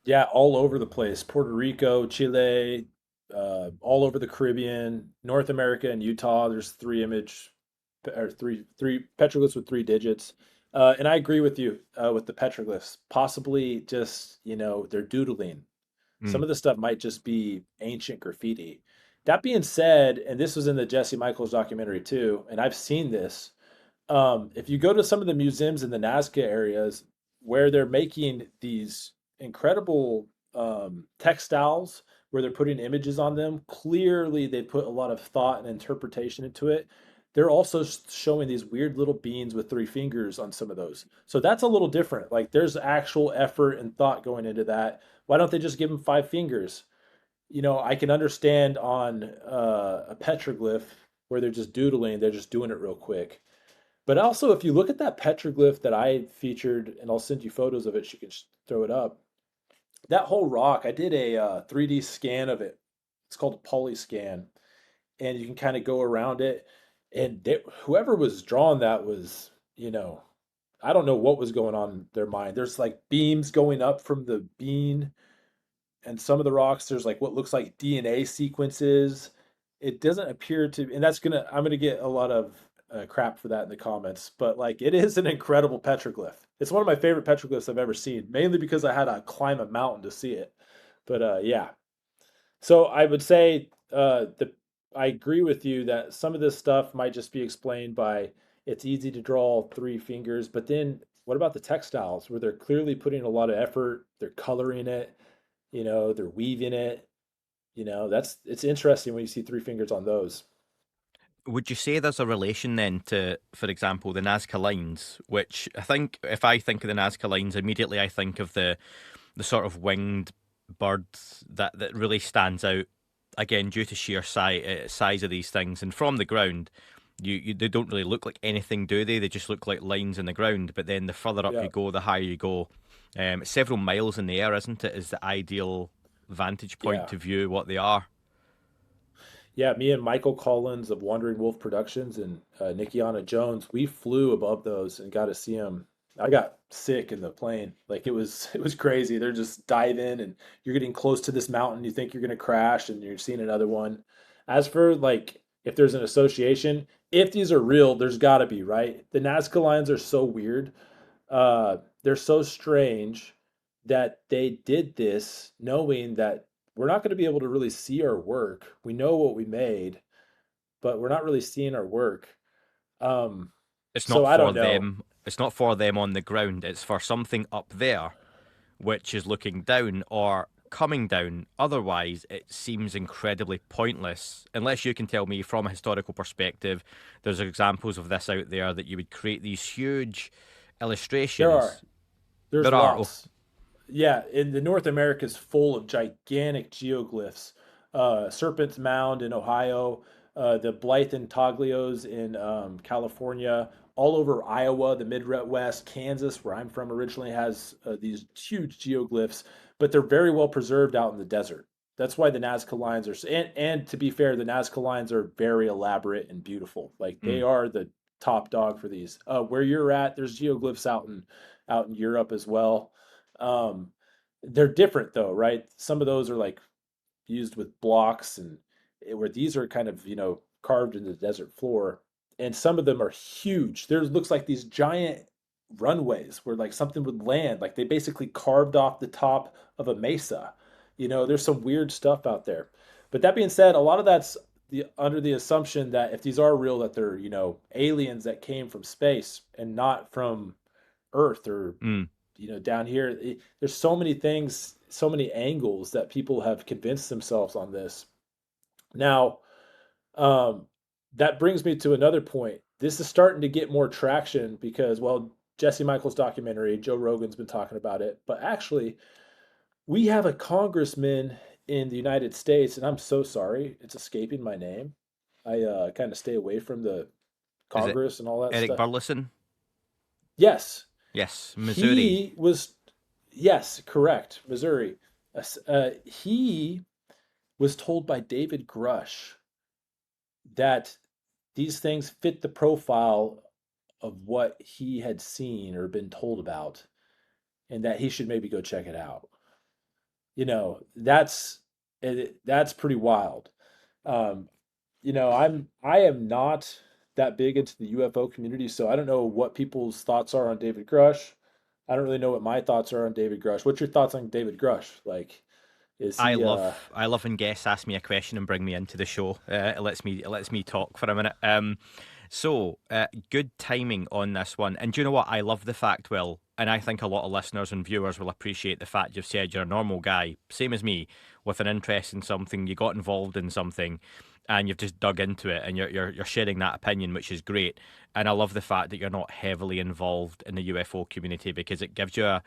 Yeah, all over the place. Puerto Rico, Chile, all over the Caribbean, North America, and Utah. There's three petroglyphs with three digits. And I agree with you with the petroglyphs. Possibly just, they're doodling. Some Mm. of the stuff might just be ancient graffiti. That being said, and this was in the Jesse Michaels documentary too, and I've seen this. If you go to some of the museums in the Nazca areas where they're making these incredible textiles where they're putting images on them, clearly they put a lot of thought and interpretation into it. They're also showing these weird little beans with three fingers on some of those. So that's a little different. Like there's actual effort and thought going into that. Why don't they just give them five fingers? I can understand on a petroglyph where they're just doodling, they're just doing it real quick. But also, if you look at that petroglyph that I featured, and I'll send you photos of it, so you can throw it up. That whole rock, I did a 3D scan of it. It's called a poly scan, and you can kind of go around it. And whoever was drawing that was, I don't know what was going on in their mind. There's like beams going up from the bean, and some of the rocks, there's like what looks like DNA sequences. It doesn't appear to, and I'm gonna get a lot of crap for that in the comments, but like it is an incredible petroglyph. It's one of my favorite petroglyphs I've ever seen, mainly because I had to climb a mountain to see it. But yeah, so I would say I agree with you that some of this stuff might just be explained by it's easy to draw three fingers, but then what about the textiles where they're clearly putting a lot of effort, they're coloring it, they're weaving it, it's interesting when you see three fingers on those. Would you say there's a relation then to, for example, the Nazca lines, which I think, if I think of the Nazca lines, immediately I think of the sort of winged bird that really stands out, again, due to sheer size of these things. And from the ground, they don't really look like anything, do they? They just look like lines in the ground. But then the further up Yeah. you go, the higher you go. It's several miles in the air, isn't it? Is the ideal vantage point Yeah. to view what they are. Yeah, me and Michael Collins of Wandering Wolf Productions and Nikiana Jones, we flew above those and got to see them. I got sick in the plane. Like it was crazy. They're just dive in and you're getting close to this mountain. You think you're gonna crash and you're seeing another one. As for like if there's an association, if these are real, there's gotta be, right? The Nazca lines are so weird. They're so strange that they did this knowing that we're not going to be able to really see our work. We know what we made, but we're not really seeing our work. Um, It's so not I for don't know. them. It's not for them on the ground. It's for something up there, which is looking down or coming down. Otherwise, it seems incredibly pointless. Unless you can tell me from a historical perspective, there's examples of this out there that you would create these huge There are. illustrations. There's There are. Oh, lots. Yeah, in the North America is full of gigantic geoglyphs. Serpent's Mound in Ohio, the Blythe and Taglios in California, all over Iowa, the Midwest, Kansas, where I'm from originally, has these huge geoglyphs, but they're very well preserved out in the desert. That's why the Nazca lines are, and to be fair, the Nazca lines are very elaborate and beautiful. Like they mm. are the top dog for these. Where you're at, there's geoglyphs out in Europe as well. Um, they're different though, right? Some of those are like used with blocks and where these are kind of, carved in the desert floor. And some of them are huge. There looks like these giant runways where like something would land. Like they basically carved off the top of a mesa. There's some weird stuff out there. But that being said, a lot of that's under the assumption that if these are real, that they're, aliens that came from space and not from Earth or Mm. down here. There's so many things, so many angles that people have convinced themselves on this. Now, um, that brings me to another point. This is starting to get more traction because, well, Jesse Michaels' documentary, Joe Rogan's been talking about it, but actually, we have a congressman in the United States, and I'm so sorry, it's escaping my name. I kind of stay away from the Is it Congress and all that Eric stuff. Burleson? Yes, Yes, Missouri. he was, yes, correct, Missouri. He was told by David Grusch that these things fit the profile of what he had seen or been told about, and that he should maybe go check it out. That's pretty wild. Um, I am not that big into the UFO community, so I don't know what people's thoughts are on David Grush. I don't really know what my thoughts are on David Grush. What's your thoughts on David Grush? Like, is he I love when guests ask me a question and bring me into the show. It lets me talk for a minute. Good timing on this one. And do you know what? I love the fact, Will, and I think a lot of listeners and viewers will appreciate the fact you've said you're a normal guy, same as me, with an interest in something. You got involved in something, and you've just dug into it, and you're sharing that opinion, which is great. And I love the fact that you're not heavily involved in the UFO community because it gives you a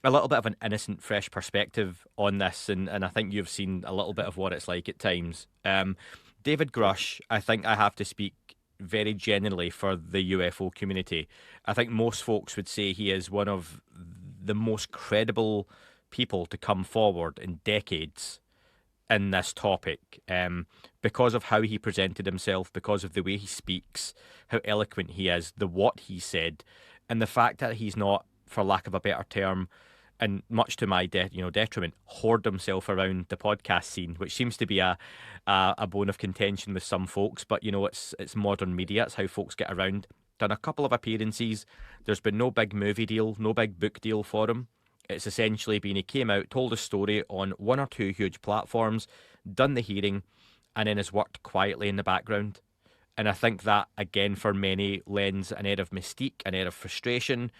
little bit of an innocent, fresh perspective on this, and I think you've seen a little bit of what it's like at times. David Grush, I think I have to speak very generally for the UFO community. I think most folks would say he is one of the most credible people to come forward in decades in this topic, because of how he presented himself, because of the way he speaks, how eloquent he is, the what he said, and the fact that he's not, for lack of a better term, and much to my detriment, hoard himself around the podcast scene, which seems to be a bone of contention with some folks. But it's modern media; it's how folks get around. Done a couple of appearances. There's been no big movie deal, no big book deal for him. It's essentially been he came out, told a story on one or two huge platforms, done the hearing, and then has worked quietly in the background. And I think that, again, for many, lends an air of mystique, an air of frustration,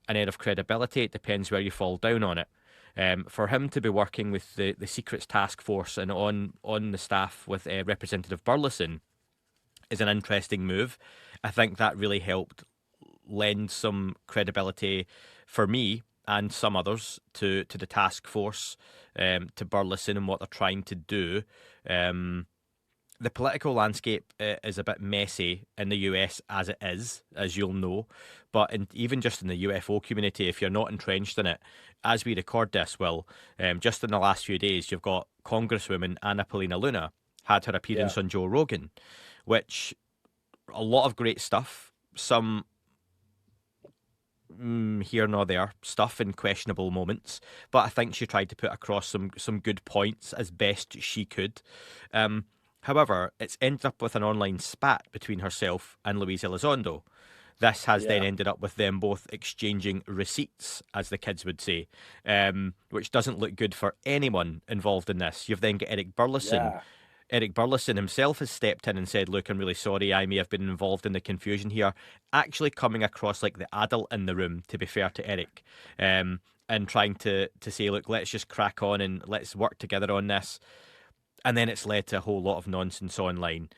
an air of credibility. It depends where you fall down on it. For him to be working with the Secrets Task Force and on the staff with Representative Burleson is an interesting move. I think that really helped lend some credibility for me and some others to the task force, to Burleson and what they're trying to do. The political landscape is a bit messy in the US as it is, as you'll know. But even just in the UFO community, if you're not entrenched in it, as we record this, just in the last few days, you've got Congresswoman Anna Paulina Luna had her Yeah. appearance on Joe Rogan, which a lot of great stuff. Some here nor there stuff in questionable moments, but I think she tried to put across some good points as best she could. However, it's ended up with an online spat between herself and Luis Elizondo. This has then Yeah. ended up with them both exchanging receipts, as the kids would say, which doesn't look good for anyone involved in this. You've then got Eric Burleson. Yeah. Eric Burleson himself has stepped in and said, "Look, I'm really sorry. I may have been involved in the confusion here." Actually, coming across like the adult in the room, to be fair to Eric, and trying to say, "Look, let's just crack on and let's work together on this." And then it's led to a whole lot of nonsense online.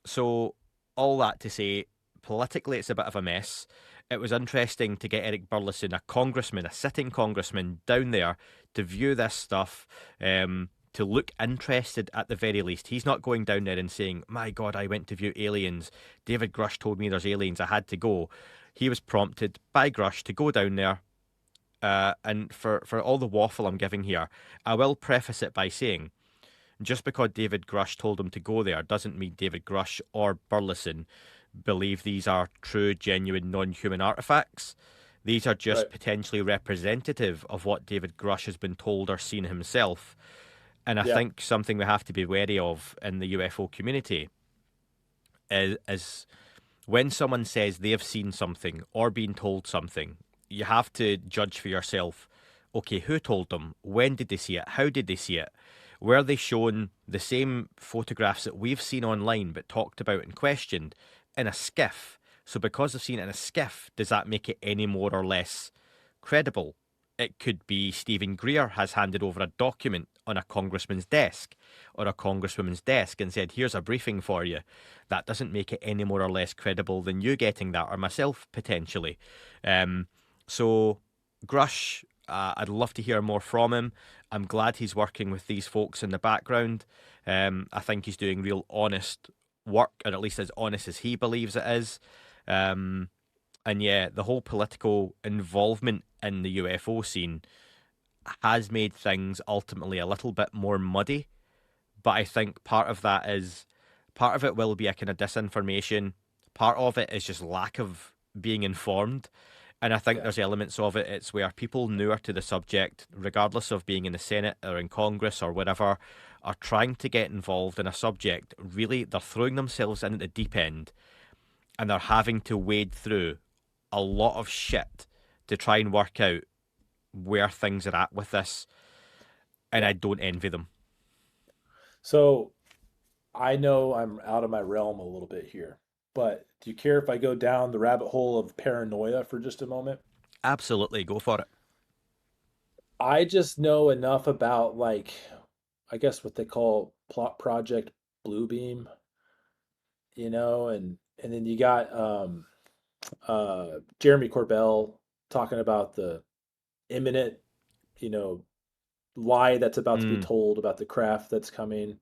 So all that to say, politically, it's a bit of a mess. It was interesting to get Eric Burleson, a congressman, a sitting congressman, down there to view this stuff, to look interested at the very least. He's not going down there and saying, "My God, I went to view aliens. David Grusch told me there's aliens. I had to go." He was prompted by Grusch to go down there. And for all the waffle I'm giving here, I will preface it by saying, just because David Grusch told him to go there doesn't mean David Grusch or Burleson believe these are true, genuine, non-human artifacts. These are just Right. potentially representative of what David Grusch has been told or seen himself. And I Yeah. think something we have to be wary of in the UFO community is when someone says they have seen something or been told something, you have to judge for yourself. Okay, who told them? When did they see it? How did they see it? Were they shown the same photographs that we've seen online but talked about and questioned in a skiff? So because they've seen it in a skiff, does that make it any more or less credible? It could be Stephen Greer has handed over a document on a congressman's desk or a congresswoman's desk and said, "Here's a briefing for you." That doesn't make it any more or less credible than you getting that or myself potentially. So Grush, I'd love to hear more from him. I'm glad he's working with these folks in the background. I think he's doing real honest work, or at least as honest as he believes it is. Um, and yeah, the whole political involvement in the UFO scene has made things ultimately a little bit more muddy. But I think part of it will be a kind of disinformation. Part of it is just lack of being informed. And I think Yeah. there's elements of it. It's where people newer to the subject, regardless of being in the Senate or in Congress or whatever, are trying to get involved in a subject. Really, they're throwing themselves in at the deep end and they're having to wade through a lot of shit to try and work out where things are at with this. And Yeah. I don't envy them. So I know I'm out of my realm a little bit here, but do you care if I go down the rabbit hole of paranoia for just a moment? Absolutely, go for it. I just know enough about like I guess what they call plot project Bluebeam, and then you got Jeremy Corbell talking about the imminent, you know, lie that's about to be Mm, told about the craft that's coming.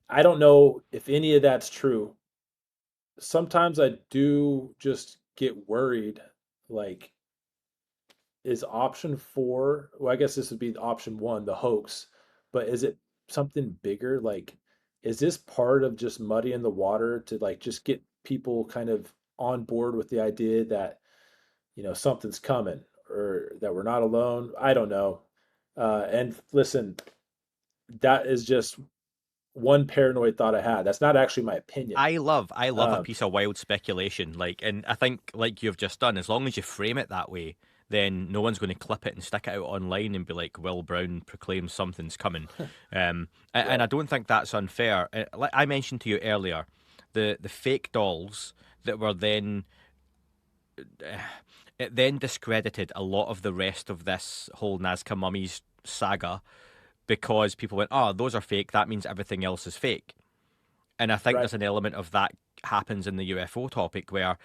I don't know if any of that's true, sometimes I do just get worried, like, is option four, well, I guess this would be option one, the hoax, but is it something bigger? Like, is this part of just muddying the water to like just get people kind of on board with the idea that, something's coming or that we're not alone? I don't know. And listen, that is just one paranoid thought I had. That's not actually my opinion. I love a Um, piece of wild speculation. Like, and I think like you've just done, as long as you frame it that way, then no one's going to clip it and stick it out online and be like, Will Brown proclaims something's coming. And I right, don't think that's unfair. Like I mentioned to you earlier, the fake dolls that were then it then discredited a lot of the rest of this whole Nazca Mummies saga because people went, oh, those are fake. That means everything else is fake. And I think right, there's an element of that happens in the UFO topic where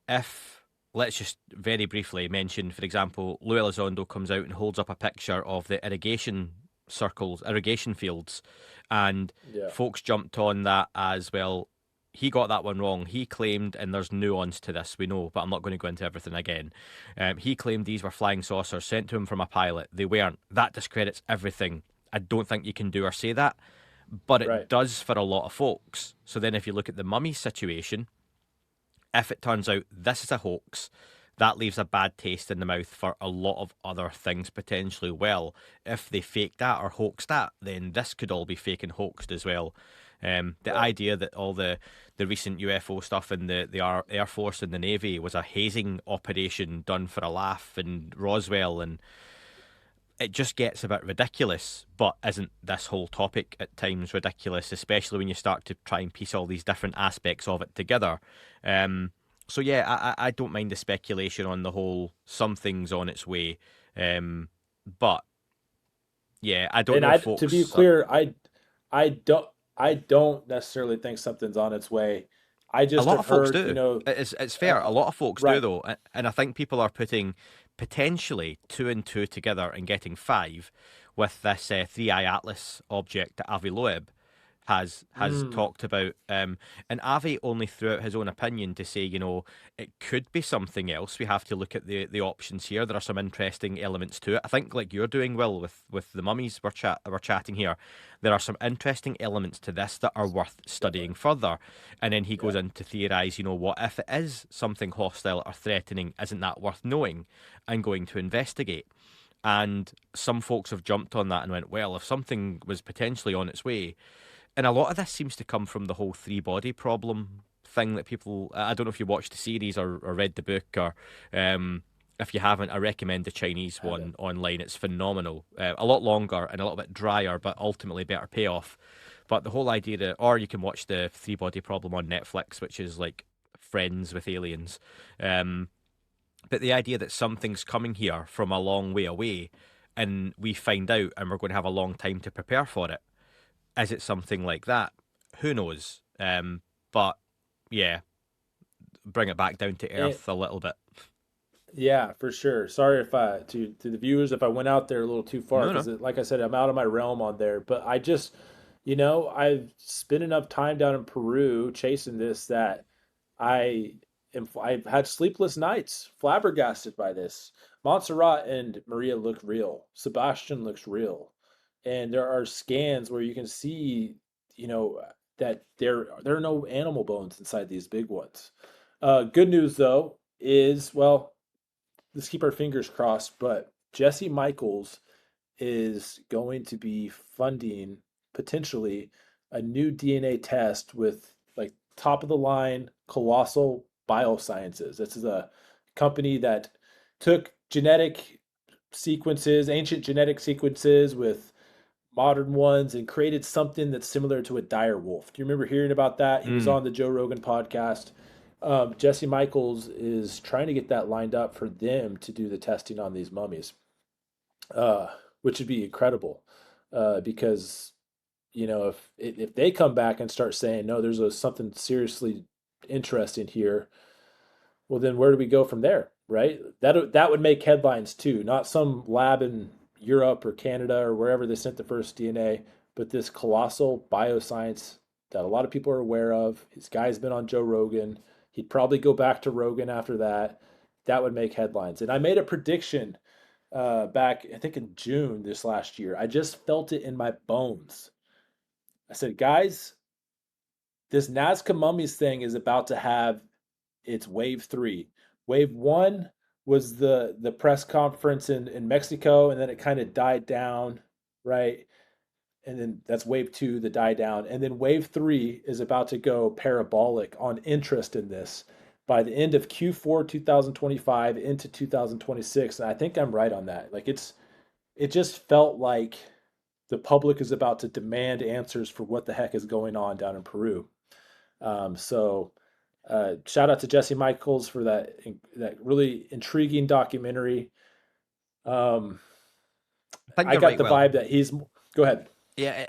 if, let's just very briefly mention, for example, Lou Elizondo comes out and holds up a picture of the irrigation circles, irrigation fields, and yeah, folks jumped on that as well. He got that one wrong. He claimed, and there's nuance to this, we know, but I'm not going to go into everything again. He claimed these were flying saucers sent to him from a pilot. They weren't. That discredits everything. I don't think you can do or say that, but it right. does for a lot of folks. So then, if you look at the mummy situation, if it turns out this is a hoax, that leaves a bad taste in the mouth for a lot of other things potentially. Well, if they faked that or hoaxed that, then this could all be fake and hoaxed as well. The Right. idea that all the recent UFO stuff in the Air Force and the Navy was a hazing operation done for a laugh in Roswell, and it just gets a bit ridiculous. But isn't this whole topic at times ridiculous, especially when you start to try and piece all these different aspects of it together? Um, so yeah, I don't mind the speculation on the whole. Something's on its way, but yeah, I don't And know if to be folks. clear, I don't I don't necessarily think something's on its way. I A just lot have of folks heard, do. It's fair. A uh, lot of folks do right. though, and I think people are putting potentially two and two together and getting five with this three eye atlas object that Avi Loeb has Mm, talked about. And Avi only threw out his own opinion to say, it could be something else. We have to look at the options here. There are some interesting elements to it. I think, like you're doing, Will, with the mummies we're chatting here. There are some interesting elements to this that are worth studying definitely. further. And then he Yeah. goes in to theorize, what if it is something hostile or threatening? Isn't that worth knowing and going to investigate? And some folks have jumped on that and went, well, if something was potentially on its way, and a lot of this seems to come from the whole three body problem thing that people. I don't know if you watched the series or read the book, or if you haven't, I recommend the Chinese I haven't. one online. It's phenomenal. A lot longer and a little bit drier, but ultimately better payoff. But the whole idea that, or you can watch the three body problem on Netflix, which is like Friends with aliens. Um, but the idea that something's coming here from a long way away, and we find out, and we're going to have a long time to prepare for it. Is it something like that? Who knows? But yeah, bring it back down to And earth a little bit. yeah, for sure. Sorry if I to the viewers if I went out there a little too far No, because no. like I said, I'm out of my realm on there. But I just, I've spent enough time down in Peru chasing this that I've had sleepless nights, flabbergasted by this. Montserrat and Maria look real. Sebastian looks real. And there are scans where you can see, that there are no animal bones inside these big ones. Good news though is, well, let's keep our fingers crossed, but Jesse Michaels is going to be funding potentially a new DNA test with like top of the line Colossal Biosciences. This is a company that took ancient genetic sequences with modern ones and created something that's similar to a dire wolf. Do you remember hearing about that? He was Mm. on the Joe Rogan podcast. Jesse Michaels is trying to get that lined up for them to do the testing on these mummies, uh, which would be incredible because if they come back and start saying no, there's something seriously interesting here, well then where do we go from there, right? That would make headlines too, not some lab in Europe or Canada or wherever they sent the first DNA, but this colossal bioscience that a lot of people are aware of. His guy's been on Joe Rogan. He'd probably go back to Rogan after that. That would make headlines. And I made a prediction back, I think in June this last year. I just felt it in my bones. I said, guys, this Nazca Mummies thing is about to have its wave three. Wave one was the press conference in Mexico, and then it kind of died down, right? And then that's wave two, the die down. And then wave three is about to go parabolic on interest in this by the end of Q4 2025 into 2026. And I think I'm right on that. Like it just felt like the public is about to demand answers for what the heck is going on down in Peru. Shout out to Jesse Michaels for that really intriguing documentary. Um, I think I you're got right. the Well, vibe that he's. Go ahead. yeah,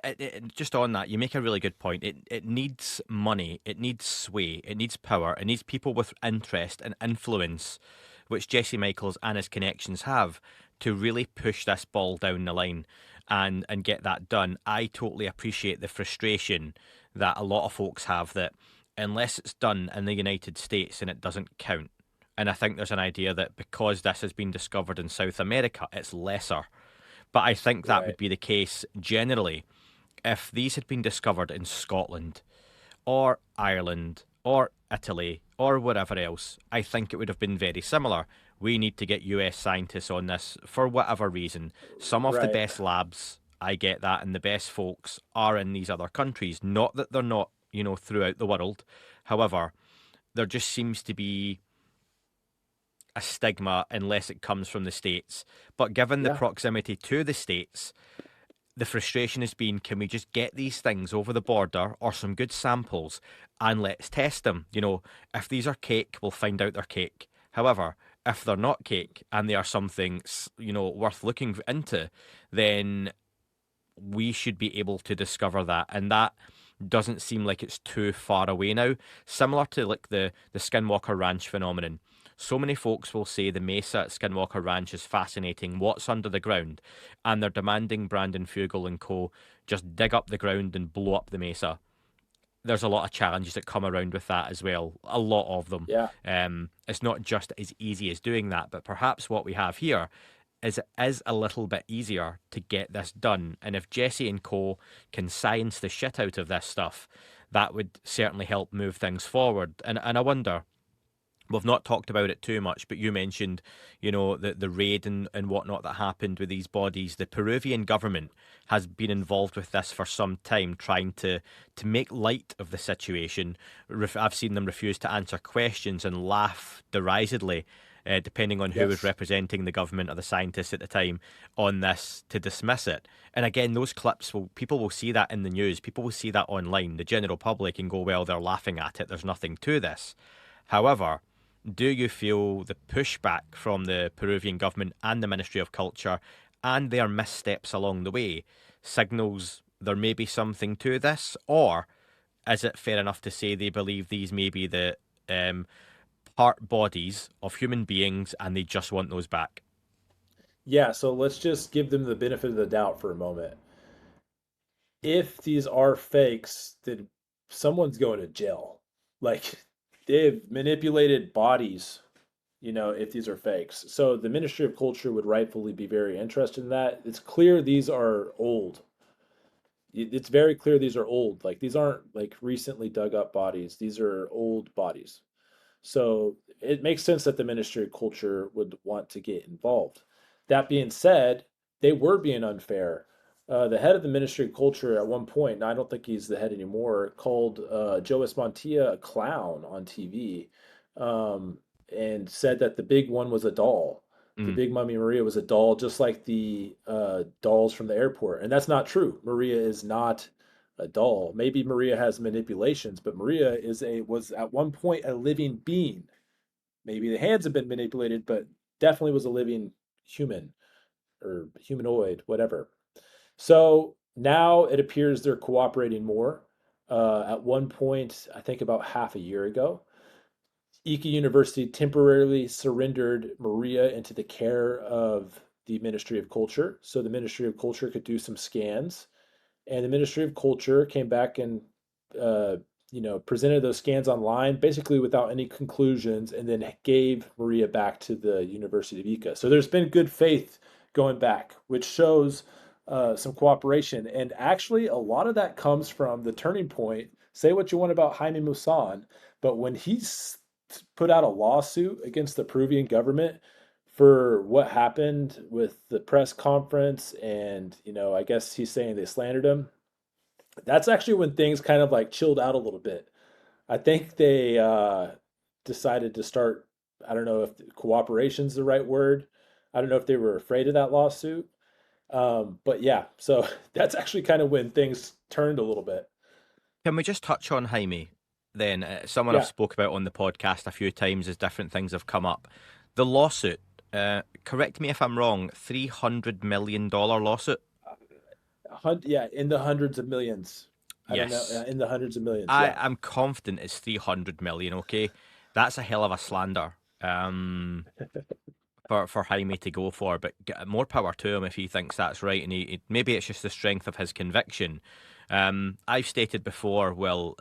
just on that, you make a really good point. It needs money, it needs sway, it needs power, it needs people with interest and influence, which Jesse Michaels and his connections have, to really push this ball down the line and get that done. I totally appreciate the frustration that a lot of folks have that unless it's done in the United States and it doesn't count. And I think there's an idea that because this has been discovered in South America, it's lesser. But I think that Right. would be the case generally if these had been discovered in Scotland or Ireland or Italy or wherever else. I think it would have been very similar. We need to get US scientists on this for whatever reason. Some of the Right. best labs, I get that, and the best folks are in these other countries. Not that they're not, throughout the world. However, there just seems to be a stigma unless it comes from the States. But given the Yeah. proximity to the States, the frustration has been, can we just get these things over the border or some good samples and let's test them? If these are cake, we'll find out they're cake. However, if they're not cake and they are something, worth looking into, then we should be able to discover that. And that doesn't seem like it's too far away now. Similar to like the Skinwalker Ranch phenomenon. So many folks will say the mesa at Skinwalker Ranch is fascinating. What's under the ground? And they're demanding Brandon Fugel and co. just dig up the ground and blow up the mesa. There's a lot of challenges that come around with that as well. A lot of them. Yeah. It's not just as easy as doing that, but perhaps what we have here is it is a little bit easier to get this done. And if Jesse and co can science the shit out of this stuff, that would certainly help move things forward. And I wonder, we've not talked about it too much, but you mentioned, the raid and whatnot that happened with these bodies. The Peruvian government has been involved with this for some time, trying to make light of the situation. I've seen them refuse to answer questions and laugh derisively, depending on who was Yes. representing the government or the scientists at the time on this, to dismiss it. And again, those clips people will see that in the news, people will see that online, the general public, and go, well, they're laughing at it, there's nothing to this. However, do you feel the pushback from the Peruvian government and the Ministry of Culture and their missteps along the way signals there may be something to this? Or is it fair enough to say they believe these may be the part bodies of human beings and they just want those back? Yeah. So let's just give them the benefit of the doubt for a moment. If these are fakes, then someone's going to jail. Like they've manipulated bodies, if these are fakes. So the Ministry of Culture would rightfully be very interested in that. It's clear these are old. It's very clear these are old. Like these aren't like recently dug up bodies. These are old bodies. So it makes sense that the Ministry of Culture would want to get involved. That being said, they were being unfair. The head of the Ministry of Culture at one point, and I don't think he's the head anymore, called Joe Esmontilla a clown on TV, and said that the big one was a doll. The Mm. big mummy Maria was a doll, just like the dolls from the airport. And that's not true. Maria is not a doll. Maybe Maria has manipulations, but Maria was at one point a living being. Maybe the hands have been manipulated, but definitely was a living human or humanoid, whatever. So now it appears they're cooperating more. At one point, I think about half a year ago, Ika University temporarily surrendered Maria into the care of the Ministry of Culture, so the Ministry of Culture could do some scans. And the Ministry of Culture came back and uh, presented those scans online basically without any conclusions, and then gave Maria back to the University of Ica. So there's been good faith going back, which shows some cooperation. And actually, a lot of that comes from the turning point. Say what you want about Jaime Maussan, but when he's put out a lawsuit against the Peruvian government for what happened with the press conference, and I guess he's saying they slandered him. That's actually when things kind of like chilled out a little bit. I think they decided to start. I don't know if cooperation's the right word. I don't know if they were afraid of that lawsuit. But yeah, so that's actually kind of when things turned a little bit. Can we just touch on Jaime then? Someone I've Yeah, spoke about on the podcast a few times as different things have come up. The lawsuit, correct me if I'm wrong, $300 million lawsuit? yeah, in the hundreds of millions. I don't know, Yes. in the hundreds of millions. I Yeah, am confident it's 300 million, okay? That's a hell of a slander. For Jaime to go for, but more power to him if he thinks that's right, and maybe it's just the strength of his conviction. I've stated before, well,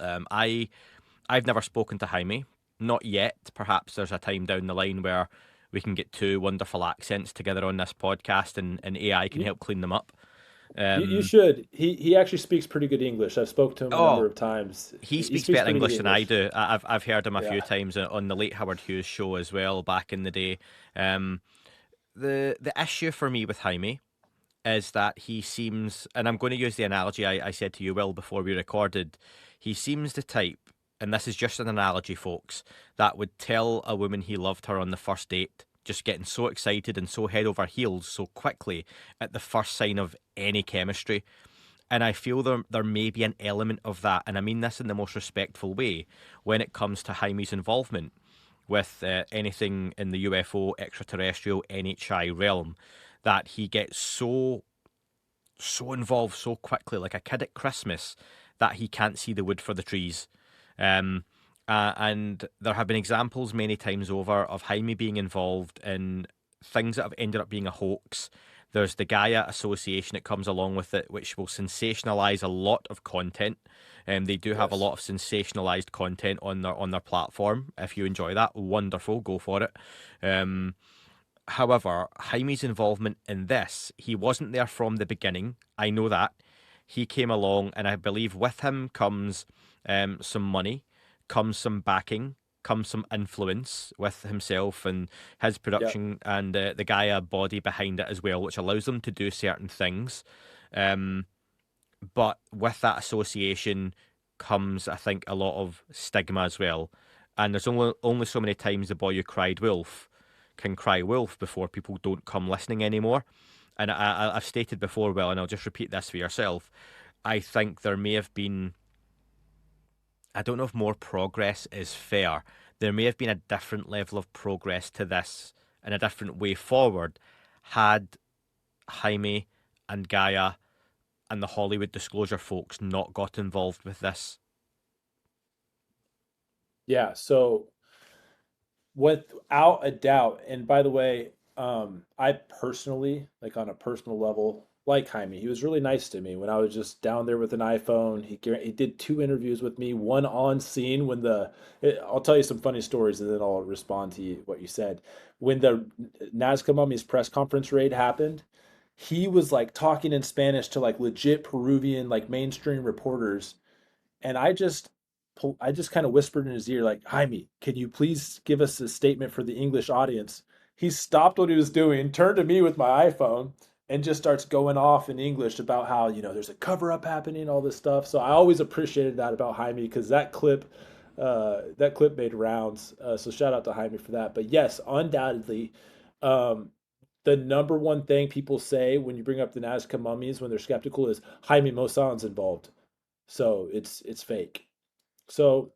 I've never spoken to Jaime, not yet. Perhaps there's a time down the line where we can get two wonderful accents together on this podcast, and AI can you help clean them up. you Um, should. He actually speaks pretty good English. I've spoke to him a number oh, of times. he He speaks speaks better pretty good English than I English. do. I've heard him a few Yeah. times on the late Howard Hughes show as well back in the day. Um, the issue for me with Jaime is that he seems, and I'm going to use the analogy I said to you, Will, before we recorded. He seems the type, and this is just an analogy, folks, that would tell a woman he loved her on the first date, just getting so excited and so head over heels so quickly at the first sign of any chemistry. And I feel there may be an element of that, and I mean this in the most respectful way, when it comes to Jaime's involvement with anything in the UFO, extraterrestrial, NHI realm, that he gets so involved so quickly, like a kid at Christmas, that he can't see the wood for the trees. Um, and there have been examples many times over of Jaime being involved in things that have ended up being a hoax. There's the Gaia Association that comes along with it, which will sensationalize a lot of content. They do have a Yes. lot of sensationalized content on their platform. If you enjoy that, wonderful, go for it. Um, However, Jaime's involvement in this, he wasn't there from the beginning. I know that. He came along, and I believe with him comes some money, comes some backing, comes some influence with himself and his Yep. production and the Gaia body behind it as well, which allows them to do certain things. Um, but with that association comes, I think, a lot of stigma as well. And there's only so many times the boy who cried wolf can cry wolf before people don't come listening anymore. And I've stated before, well, and I'll just repeat this for yourself. I think there may have been, I don't know if more progress is fair. There may have been a different level of progress to this and a different way forward had Jaime and Gaia and the Hollywood disclosure folks not got involved with this. Yeah. So without a doubt, and by the way, I personally, like on a personal level, like Jaime. He was really nice to me when I was just down there with an iPhone. He did two interviews with me, one on scene when I'll tell you some funny stories and then I'll respond to what you said. When the Nazca Mummies press conference raid happened, he was like talking in Spanish to like legit Peruvian like mainstream reporters, and I just kind of whispered in his ear like, Jaime, can you please give us a statement for the English audience? He stopped what he was doing, turned to me with my iPhone, and just starts going off in English about how there's a cover up happening, all this stuff. So I always appreciated that about Jaime because that clip made rounds. So shout out to Jaime for that. But yes, undoubtedly, um, the number one thing people say when you bring up the Nazca mummies when they're skeptical is Jaime Maussan's involved. So it's fake. So,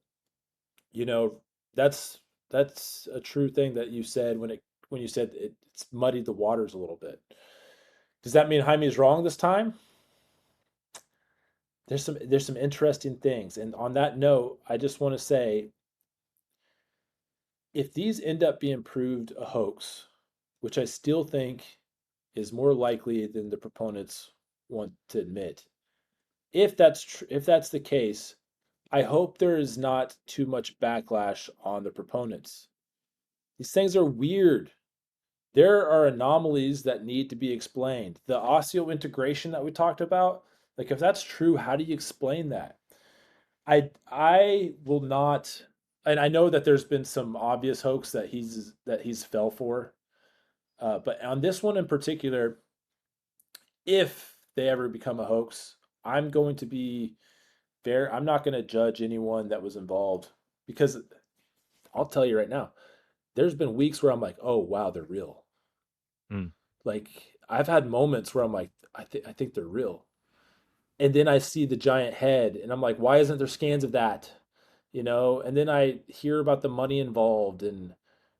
you know, that's that's a true thing that you said when you said it's muddied the waters a little bit. Does that mean Jaime's wrong this time? There's some interesting things. And on that note, I just want to say if these end up being proved a hoax, which I still think is more likely than the proponents want to admit, if that's the case, I hope there is not too much backlash on the proponents. These things are weird. There are anomalies that need to be explained. The osseointegration that we talked about, like if that's true, how do you explain that? I will not, and I know that there's been some obvious hoax that he's fell for, but on this one in particular, if they ever become a hoax, I'm going to be fair. I'm not going to judge anyone that was involved because I'll tell you right now, there's been weeks where I'm like, oh wow, they're real. Mm. Like I've had moments where I'm like, I think they're real. And then I see the giant head and I'm like, why isn't there scans of that? And then I hear about the money involved and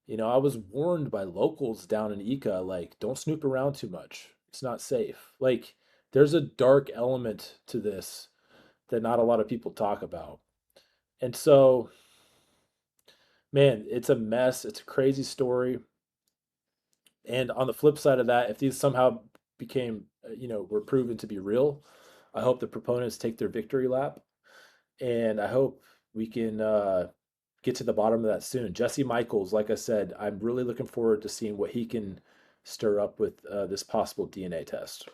I was warned by locals down in Ica, like, don't snoop around too much. It's not safe. Like, there's a dark element to this that not a lot of people talk about. And so, man, it's a mess. It's a crazy story. And on the flip side of that, if these somehow became, were proven to be real, I hope the proponents take their victory lap. And I hope we can get to the bottom of that soon. Jesse Michaels, like I said, I'm really looking forward to seeing what he can stir up with this possible DNA test.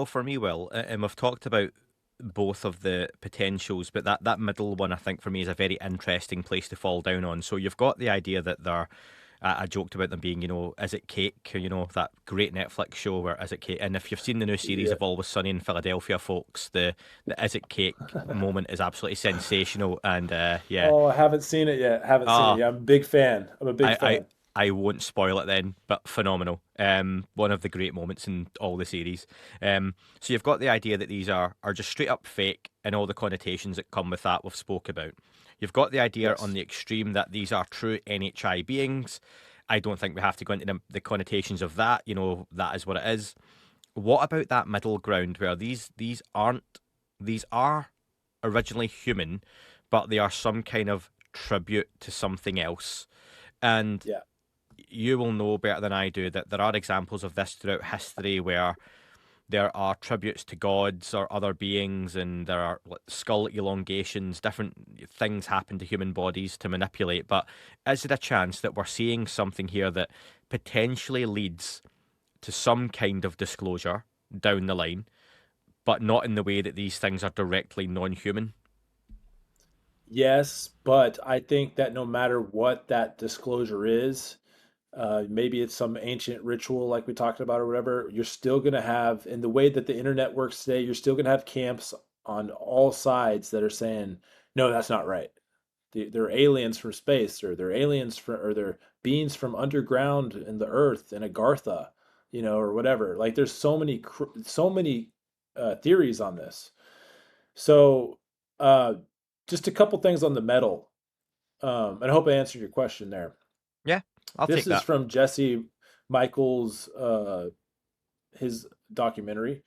For me, Will, and we've talked about both of the potentials, but that middle one, I think, for me, is a very interesting place to fall down on. So you've got the idea that they're, I joked about them being, Is It Cake? That great Netflix show where Is It Cake? And if you've seen the new series Yeah. of Always Sunny in Philadelphia, folks, the Is It Cake moment is absolutely sensational. And yeah, Oh, I haven't seen it yet. Haven't seen it ah, yet. I'm a big fan. I'm a big I, I fan. I won't spoil it then, but phenomenal. One of the great moments in all the series. So you've got the idea that these are just straight up fake and all the connotations that come with that we've spoke about. You've got the idea on Yes. the extreme that these are true NHI beings. I don't think we have to go into the connotations of that. That is what it is. What about that middle ground where these are originally human, but they are some kind of tribute to something else? And Yeah. you will know better than I do that there are examples of this throughout history where there are tributes to gods or other beings, and there are like, skull elongations, different things happen to human bodies to manipulate. But is there a chance that we're seeing something here that potentially leads to some kind of disclosure down the line, but not in the way that these things are directly non human? Yes, but I think that no matter what that disclosure is, maybe it's some ancient ritual like we talked about or whatever, you're still going to have, in the way that the internet works today, you're still going to have camps on all sides that are saying, no, that's not right. They're aliens from space, or they're aliens from, or they're beings from underground in the earth in Agartha, or whatever. Like there's so many theories on this. So, uh, just a couple things on the metal, and I hope I answered your question there. Yeah, I'll This take is that. from Jesse Michaels, his documentary.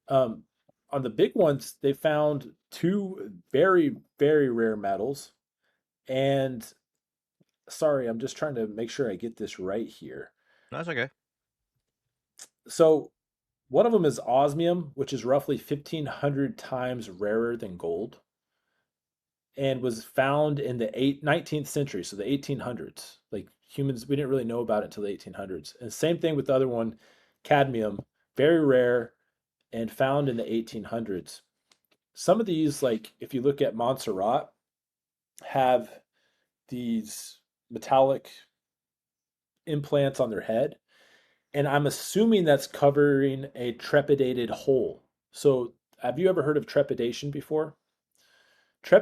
Um, on the big ones, they found two very, very rare metals. And sorry, I'm just trying to make sure I get this right here. That's okay. So one of them is osmium, which is roughly 1,500 times rarer than gold, and was found in the 19th century, so the 1800s. Like humans, we didn't really know about it until the 1800s. And same thing with the other one, cadmium, very rare and found in the 1800s. Some of these, like if you look at Montserrat, have these metallic implants on their head, and I'm assuming that's covering a trepidated hole. So, have you ever heard of trepidation before?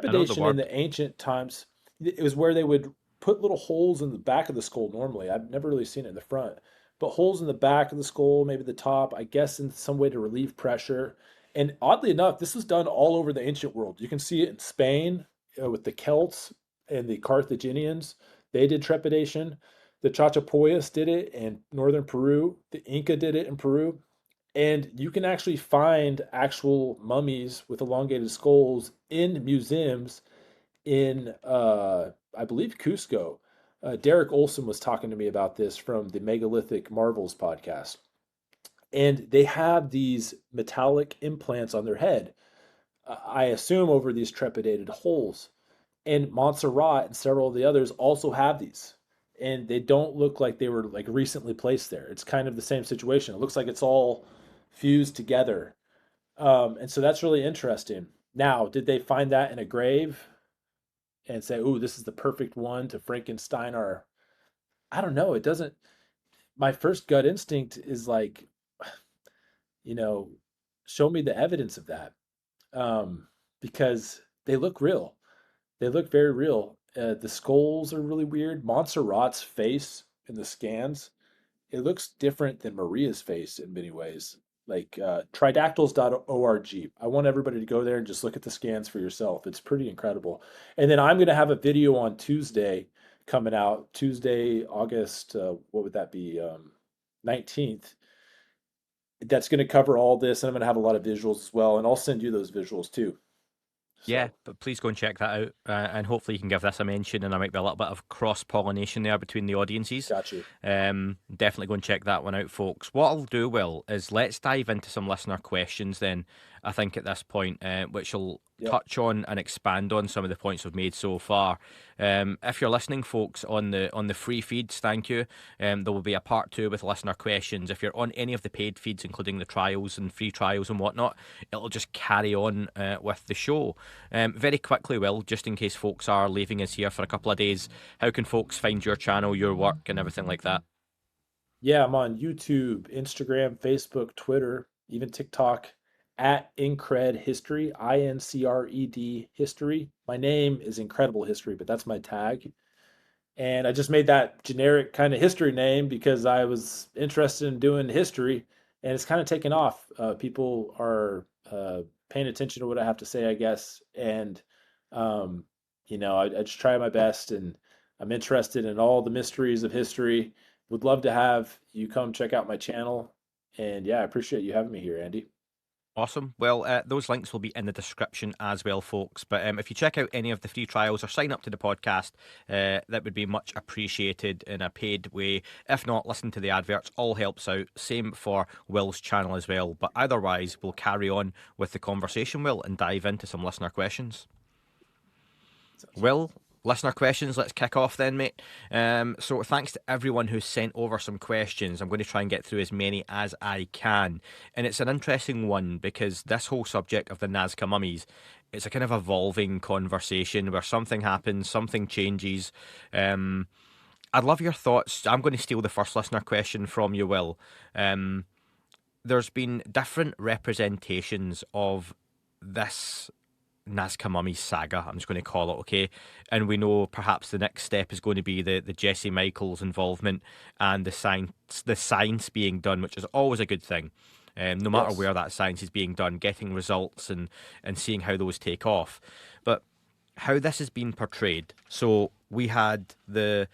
I know the Trepidation in word. the ancient times, it was where they would put little holes in the back of the skull normally. I've never really seen it in the front, but holes in the back of the skull, maybe the top, I guess in some way to relieve pressure. And oddly enough, this was done all over the ancient world. You can see it in Spain with the Celts and the Carthaginians. They did trepidation. The Chachapoyas did it in northern Peru. The Inca did it in Peru. And you can actually find actual mummies with elongated skulls in museums in, I believe, Cusco. Derek Olson was talking to me about this from the Megalithic Marvels podcast. And they have these metallic implants on their head. I assume over these trepidated holes. And Montserrat and several of the others also have these. And they don't look like they were like recently placed there. It's kind of the same situation. It looks like it's all fused together. And so that's really interesting. Now, did they find that in a grave and say, "Ooh, this is the perfect one to Frankenstein"? Or I don't know. It doesn't. My first gut instinct is like, you know, show me the evidence of that, because they look real. They look very real. The skulls are really weird. Montserrat's face in the scans, it looks different than Maria's face in many ways. Like tridactyls.org. I want everybody to go there and just look at the scans for yourself. It's pretty incredible. And then I'm going to have a video on Tuesday coming out, Tuesday, August, what would that be? 19th. That's going to cover all this. And I'm going to have a lot of visuals as well. And I'll send you those visuals too. Yeah, So, but please go and check that out, and hopefully you can give this a mention, and there might be a little bit of cross pollination there between the audiences. got you. Definitely go and check that one out, folks. What I'll do, Will, is let's dive into some listener questions then. I think at this point, which will Yep. touch on and expand on some of the points we've made so far. If you're listening, folks, on the free feeds, thank you. There will be a part two with listener questions. If you're on any of the paid feeds, including the trials and free trials and whatnot, it'll just carry on with the show. Very quickly, Will, just in case folks are leaving us here for a couple of days, how can folks find your channel, your work, and everything like that? Yeah, I'm on YouTube, Instagram, Facebook, Twitter, even TikTok at Incred History, INCRED History. My name is Incredible History, but that's my tag. And I just made that generic kind of history name because I was interested in doing history, and it's kind of taken off. People are paying attention to what I have to say, I guess. And, um, I just try my best, and I'm interested in all the mysteries of history. Would love to have you come check out my channel. And yeah, I appreciate you having me here, Andy. Awesome. Well, those links will be in the description as well, folks. But if you check out any of the free trials or sign up to the podcast, that would be much appreciated in a paid way. If not, listen to the adverts. All helps out. Same for Will's channel as well. But otherwise, we'll carry on with the conversation, Will, and dive into some listener questions. Sounds Will, listener questions, let's kick off then, mate. So thanks to everyone who sent over some questions. I'm going to try and get through as many as I can. And it's an interesting one because this whole subject of the Nazca Mummies, it's a kind of evolving conversation where something happens, something changes. I'd love your thoughts. I'm going to steal the first listener question from you, Will. Um, there's been different representations of this Nazca Mummies saga, I'm just going to call it, okay? And we know perhaps the next step is going to be the Jesse Michaels involvement and the science being done, which is always a good thing. No matter yes. where that science is being done, getting results and seeing how those take off. But how this has been portrayed. So we had the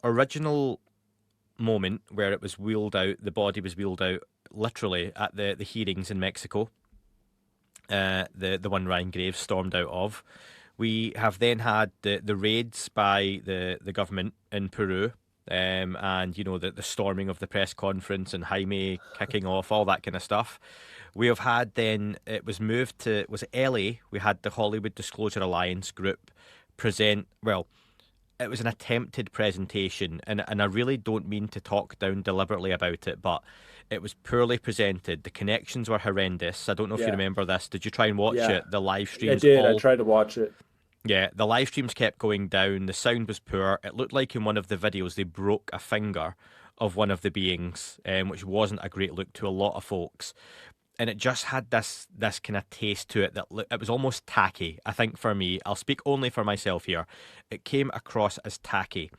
original moment where it was wheeled out, the body was wheeled out literally at the hearings in Mexico, the one Ryan Graves stormed out of. We have then had the raids by the government in Peru, and the storming of the press conference and Jaime kicking off all that kind of stuff. We have had then it was moved to was it LA? We had the Hollywood Disclosure Alliance group present. Well, it was an attempted presentation, and I really don't mean to talk down deliberately about it, but it was poorly presented. The connections were horrendous. I don't know if you Yeah. remember this. Did you try and watch Yeah. it? The live I streams did. I all tried to watch it. yeah, the live streams kept going down. The sound was poor. It looked like in one of the videos they broke a finger of one of the beings, which wasn't a great look to a lot of folks. And it just had this kind of taste to it that it was almost tacky. I think for me, I'll speak only for myself here. It came across as tacky.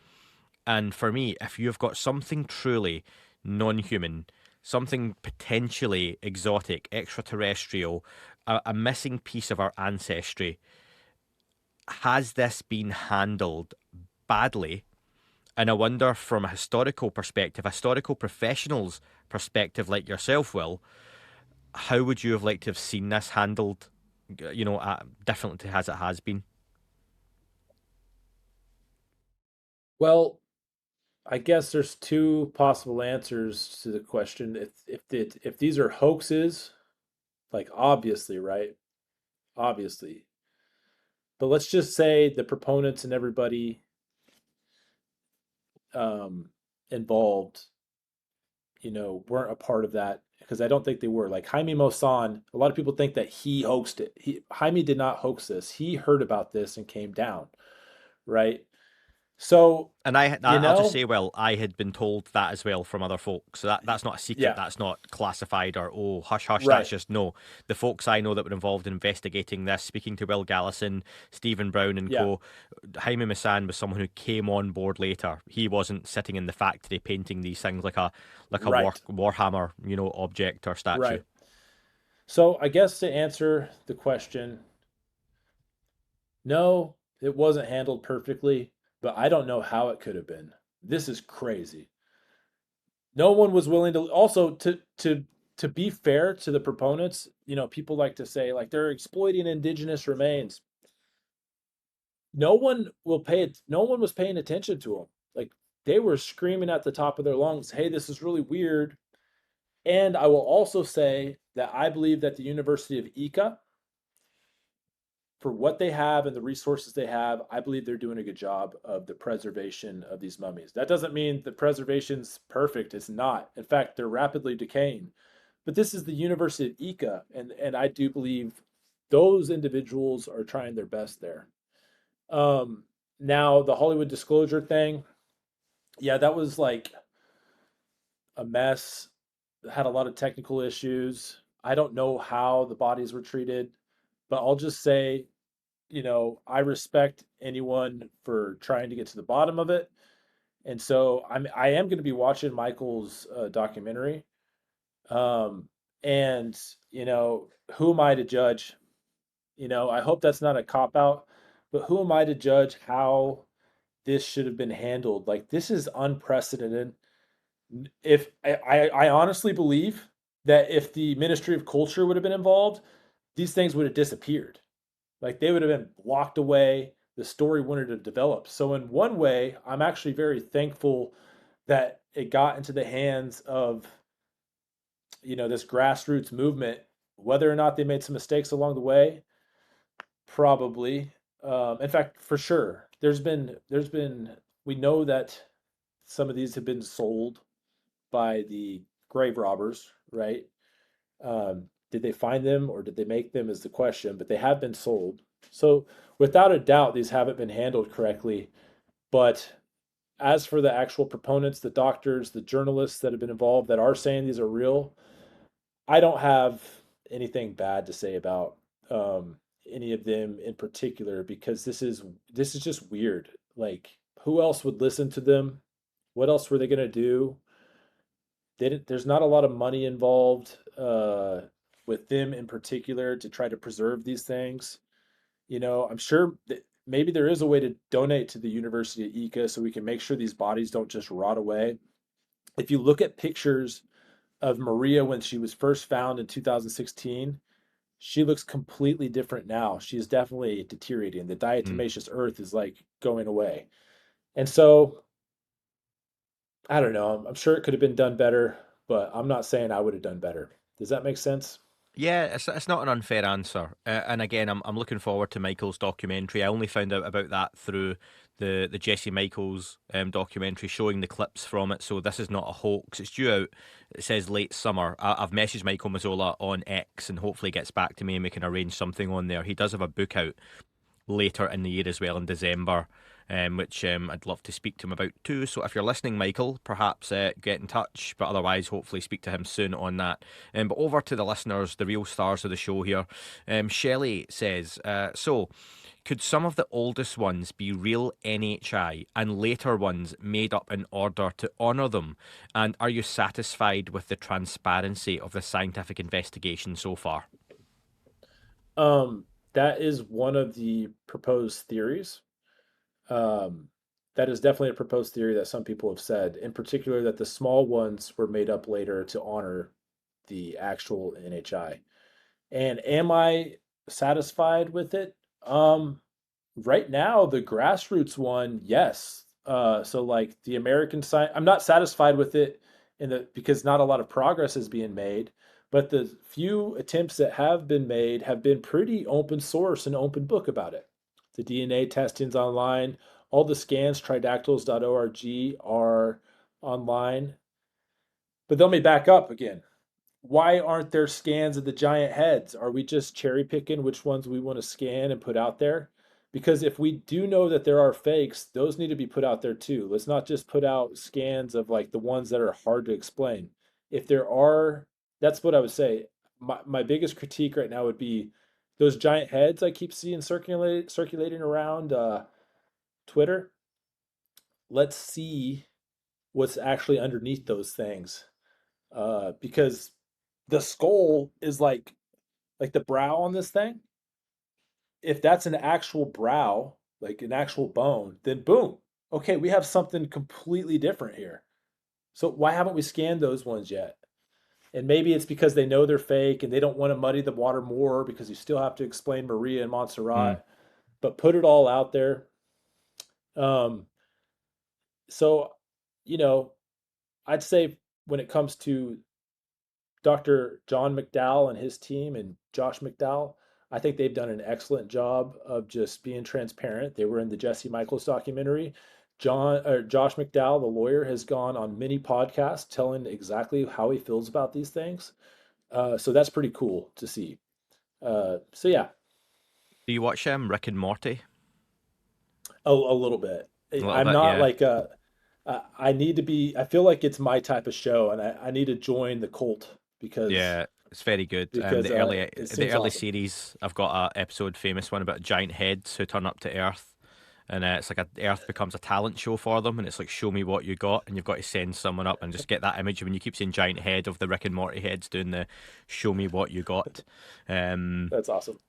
And for me, if you've got something truly non-human, something potentially exotic, extraterrestrial, a missing piece of our ancestry, has this been handled badly? And I wonder from a historical perspective, a historical professional's perspective like yourself, Will, how would you have liked to have seen this handled, differently as it has been? Well, I guess there's two possible answers to the question. If these are hoaxes, like obviously, right? obviously. But let's just say the proponents and everybody um, involved, weren't a part of that because I don't think they were. Like Jaime Maussan, a lot of people think that he hoaxed it. Jaime did not hoax this. He heard about this and came down, right? So, And you I'll just know, say, well, I had been told that as well from other folks. So that's not a secret. yeah, That's not classified or, oh, hush, hush. That's right, just no. The folks I know that were involved in investigating this, speaking to Will Gallison, Stephen Brown and yeah, co. Jaime Maussan was someone who came on board later. He wasn't sitting in the factory painting these things like a right, Warhammer, object or statue. right. So, I guess to answer the question, no, it wasn't handled perfectly, but I don't know how it could have been. This is crazy. No one was willing to also to be fair to the proponents, people like to say like they're exploiting indigenous remains. No one was paying attention to them. Like they were screaming at the top of their lungs, "Hey, this is really weird." And I will also say that I believe that the University of Ica, for what they have and the resources they have, I believe they're doing a good job of the preservation of these mummies. That doesn't mean the preservation's perfect. It's not. In fact, they're rapidly decaying. But this is the University of Ica, and I do believe those individuals are trying their best there. Um, Now the Hollywood disclosure thing, yeah, that was like a mess. Had a lot of technical issues. I don't know how the bodies were treated, but I'll just say, I respect anyone for trying to get to the bottom of it. And so I am going to be watching Michael's documentary. Um, and who am I to judge? I hope that's not a cop out, but who am I to judge how this should have been handled? Like this is unprecedented. If I honestly believe that if the Ministry of Culture would have been involved, these things would have disappeared. Like they would have been blocked away. The story wouldn't have developed. So in one way, I'm actually very thankful that it got into the hands of this grassroots movement. Whether or not they made some mistakes along the way, probably. In fact, for sure, there's been we know that some of these have been sold by the grave robbers, right? Did they find them or did they make them is the question, but they have been sold. So without a doubt, these haven't been handled correctly. But as for the actual proponents, the doctors, the journalists that have been involved that are saying these are real, I don't have anything bad to say about any of them in particular because this is just weird. Like, who else would listen to them? What else were they going to do? There's not a lot of money involved with them in particular to try to preserve these things. I'm sure that maybe there is a way to donate to the University of Ica so we can make sure these bodies don't just rot away. If you look at pictures of Maria when she was first found in 2016, she looks completely different now. She is definitely deteriorating. The Mm. diatomaceous earth is like going away. And so, I don't know. I'm sure it could have been done better, but I'm not saying I would have done better. Does that make sense? Yeah, it's not an unfair answer. And again, I'm looking forward to Michael's documentary. I only found out about that through the Jesse Michaels documentary showing the clips from it. So this is not a hoax. It's due out. It says late summer. I've messaged Michael Mazzola on X and hopefully he gets back to me and we can arrange something on there. He does have a book out later in the year as well in December, which I'd love to speak to him about too. So if you're listening, Michael, perhaps get in touch, but otherwise, hopefully, speak to him soon on that. But over to the listeners, the real stars of the show here. Shelley says, so. Could some of the oldest ones be real NHI and later ones made up in order to honour them? And are you satisfied with the transparency of the scientific investigation so far? Um, that is one of the proposed theories. Um, that is definitely a proposed theory that some people have said, in particular that the small ones were made up later to honor the actual NHI. And am I satisfied with it? Right now, the grassroots one, yes. So like the American side, I'm not satisfied with it in the because not a lot of progress is being made. But the few attempts that have been made have been pretty open source and open book about it. The DNA testings online, all the scans, tridactyls.org, are online. But let me back up again. Why aren't there scans of the giant heads? Are we just cherry picking which ones we want to scan and put out there? Because if we do know that there are fakes, those need to be put out there too. Let's not just put out scans of like the ones that are hard to explain. If there are, that's what I would say. My biggest critique right now would be those giant heads I keep seeing circulating around Twitter. Let's see what's actually underneath those things, because the skull is like the brow on this thing. If that's an actual brow, like an actual bone, then boom. Okay, we have something completely different here. So why haven't we scanned those ones yet? And maybe it's because they know they're fake and they don't want to muddy the water more because you still have to explain Maria and Mm. Montserrat, but put it all out there. Um, so, you know, I'd say when it comes to Dr. John McDowell and his team and Josh McDowell, I think they've done an excellent job of just being transparent. They were in the Jesse Michaels documentary. Josh McDowell, the lawyer, has gone on many podcasts telling exactly how he feels about these things. So that's pretty cool to see. So yeah, Do you watch Rick and Morty? a little bit. A little I'm bit, not yeah. like I need to be. I feel like it's my type of show, and I need to join the cult because Yeah, it's very good. because it The seems early awesome. series, I've got a episode famous one about giant heads who turn up to Earth, and it's like Earth becomes a talent show for them, and it's like show me what you got, and you've got to send someone up and just get that image. When you keep saying giant head of the Rick and Morty heads doing the show me what you got, um, That's awesome.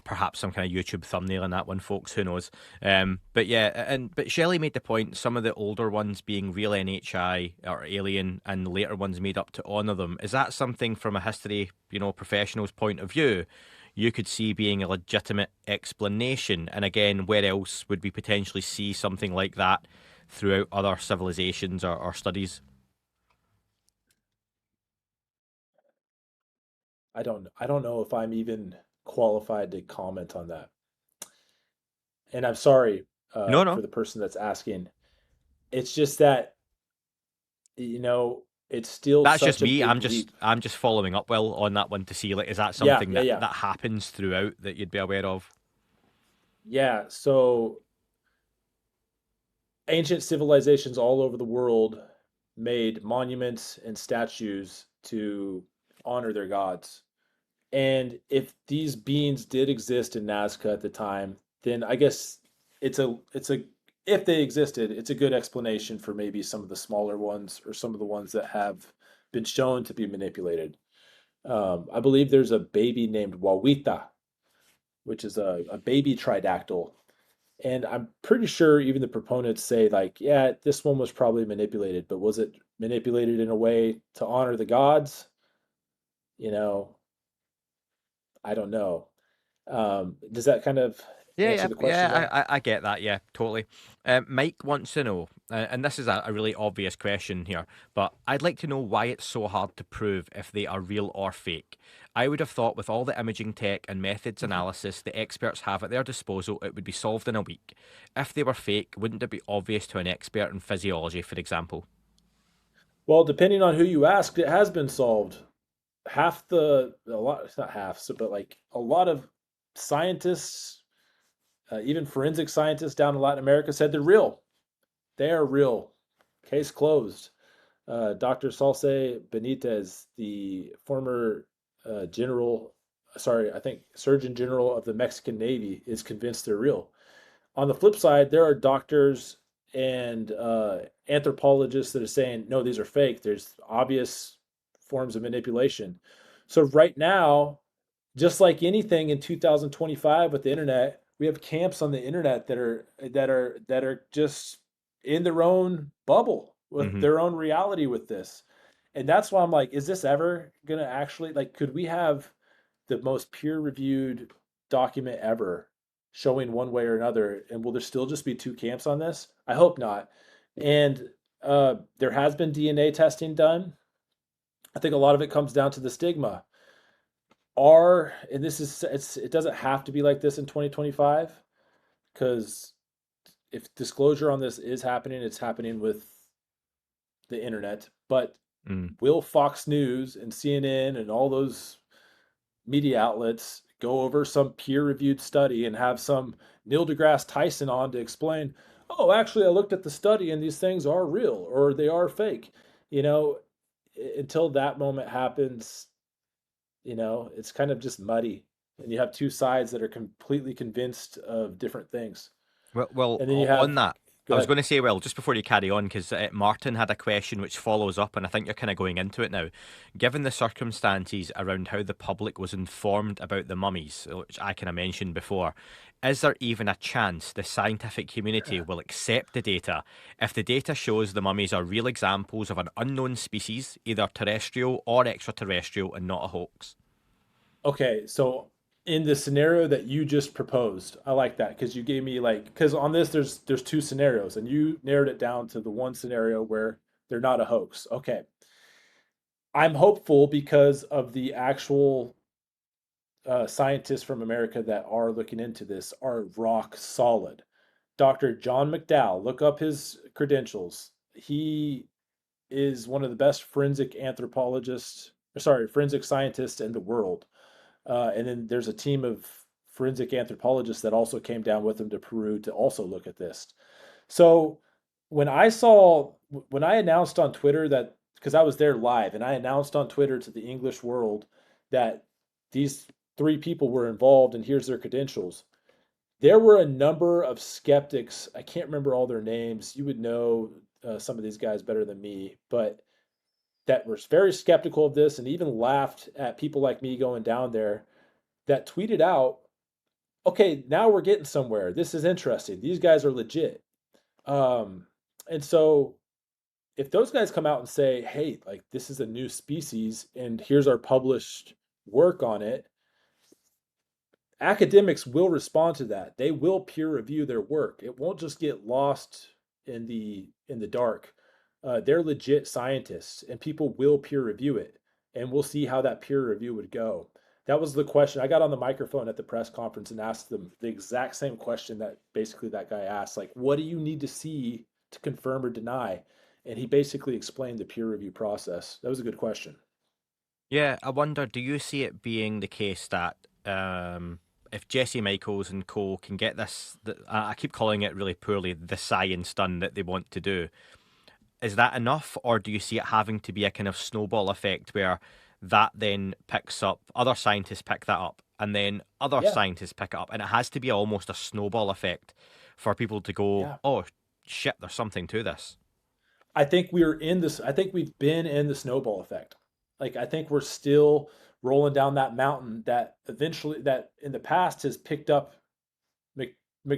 perhaps some kind of YouTube thumbnail on that one, folks. Who knows? But yeah, but Shelley made the point. Some of the older ones being real NHI or alien, and the later ones made up to honor them. Is that something from a history, professional's point of view, you could see being a legitimate explanation? And again, where else would we potentially see something like that throughout other civilizations or studies? I don't know if I'm even qualified to comment on that. And I'm sorry No, for no. the person that's asking. It's just that, you know, it's still That's just such a me. big leap. I'm just following up well on that one to see, like, is that Yeah, something yeah, yeah. that happens throughout that you'd be aware of? Yeah, so ancient civilizations all over the world made monuments and statues to honor their gods. And if these beings did exist in Nazca at the time, then I guess it's a if they existed, it's a good explanation for maybe some of the smaller ones or some of the ones that have been shown to be manipulated. I believe there's a baby named Wawita, which is a baby tridactyl. And I'm pretty sure even the proponents say, like, yeah, this one was probably manipulated, but was it manipulated in a way to honor the gods? You know, I don't know. Does that kind of Yeah, answer yeah, the question yeah. there? I get that. Yeah, totally. Mike wants to know, and this is a really obvious question here, but I'd like to know why it's so hard to prove if they are real or fake. I would have thought with all the imaging tech and methods analysis the experts have at their disposal, it would be solved in a week. If they were fake, wouldn't it be obvious to an expert in physiology, for example? Well, depending on who you ask, it has been solved. A lot, it's not half, so, but like a lot of scientists, even forensic scientists down in Latin America said they're real. They are real. Case closed. Dr. Salce Benitez, the former general, sorry, I think Surgeon General of the Mexican Navy, is convinced they're real. On the flip side, there are doctors and anthropologists that are saying, no, these are fake. There's obvious forms of manipulation. So, right now, just like anything in 2025 with the internet, we have camps on the internet that are just in their own bubble with Hmm. their own reality with this. And that's why I'm like, is this ever gonna actually, like, could we have the most peer-reviewed document ever showing one way or another? And will there still just be two camps on this? I hope not. And there has been DNA testing done. I think a lot of it comes down to the stigma. And this is it doesn't have to be like this in 2025, because if disclosure on this is happening, it's happening with the internet. But Mm. will Fox News and CNN and all those media outlets go over some peer-reviewed study and have some Neil deGrasse Tyson on to explain, oh, actually, I looked at the study and these things are real or they are fake? You know, until that moment happens, it's kind of just muddy. And you have two sides that are completely convinced of different things. Well, And then you on have, that, I go was ahead. going to say, well, just before you carry on, because Martin had a question which follows up, and I think you're kind of going into it now. Given the circumstances around how the public was informed about the mummies, which I kind of mentioned before, is there even a chance the scientific community will accept the data if the data shows the mummies are real examples of an unknown species, either terrestrial or extraterrestrial, and not a hoax? Okay, so in the scenario that you just proposed, I like that because you gave me like, because on this there's two scenarios and you narrowed it down to the one scenario where they're not a hoax. Okay. I'm hopeful because of the actual scientists from America that are looking into this are rock solid. Dr. John McDowell, look up his credentials. He is one of the best forensic anthropologists, sorry, forensic scientists in the world. And then there's a team of forensic anthropologists that also came down with him to Peru to also look at this. So when I announced on Twitter that, because I was there live, and I announced on Twitter to the English world that these three people were involved and here's their credentials, there were a number of skeptics. I can't remember all their names. You would know some of these guys better than me, but that were very skeptical of this and even laughed at people like me going down there that tweeted out, okay, now we're getting somewhere. This is interesting. These guys are legit. Um, and so if those guys come out and say, hey, like this is a new species and here's our published work on it, academics will respond to that. They will peer review their work. It won't just get lost in the dark. They're legit scientists, and people will peer review it, and we'll see how that peer review would go. That was the question. I got on the microphone at the press conference and asked them the exact same question that basically that guy asked, like, what do you need to see to confirm or deny? And he basically explained the peer review process. That was a good question. Yeah, I wonder, do you see it being the case that if Jesse Michaels and co can get this, I keep calling it really poorly, the science done that they want to do, is that enough, or do you see it having to be a kind of snowball effect where that then picks up, other scientists pick that up, and then other Yeah, scientists pick it up, and it has to be almost a snowball effect for people to go, yeah. oh shit, there's something to this. I think we're in this. I think we've been in the snowball effect. Like I think we're still rolling down that mountain that eventually, that in the past has picked up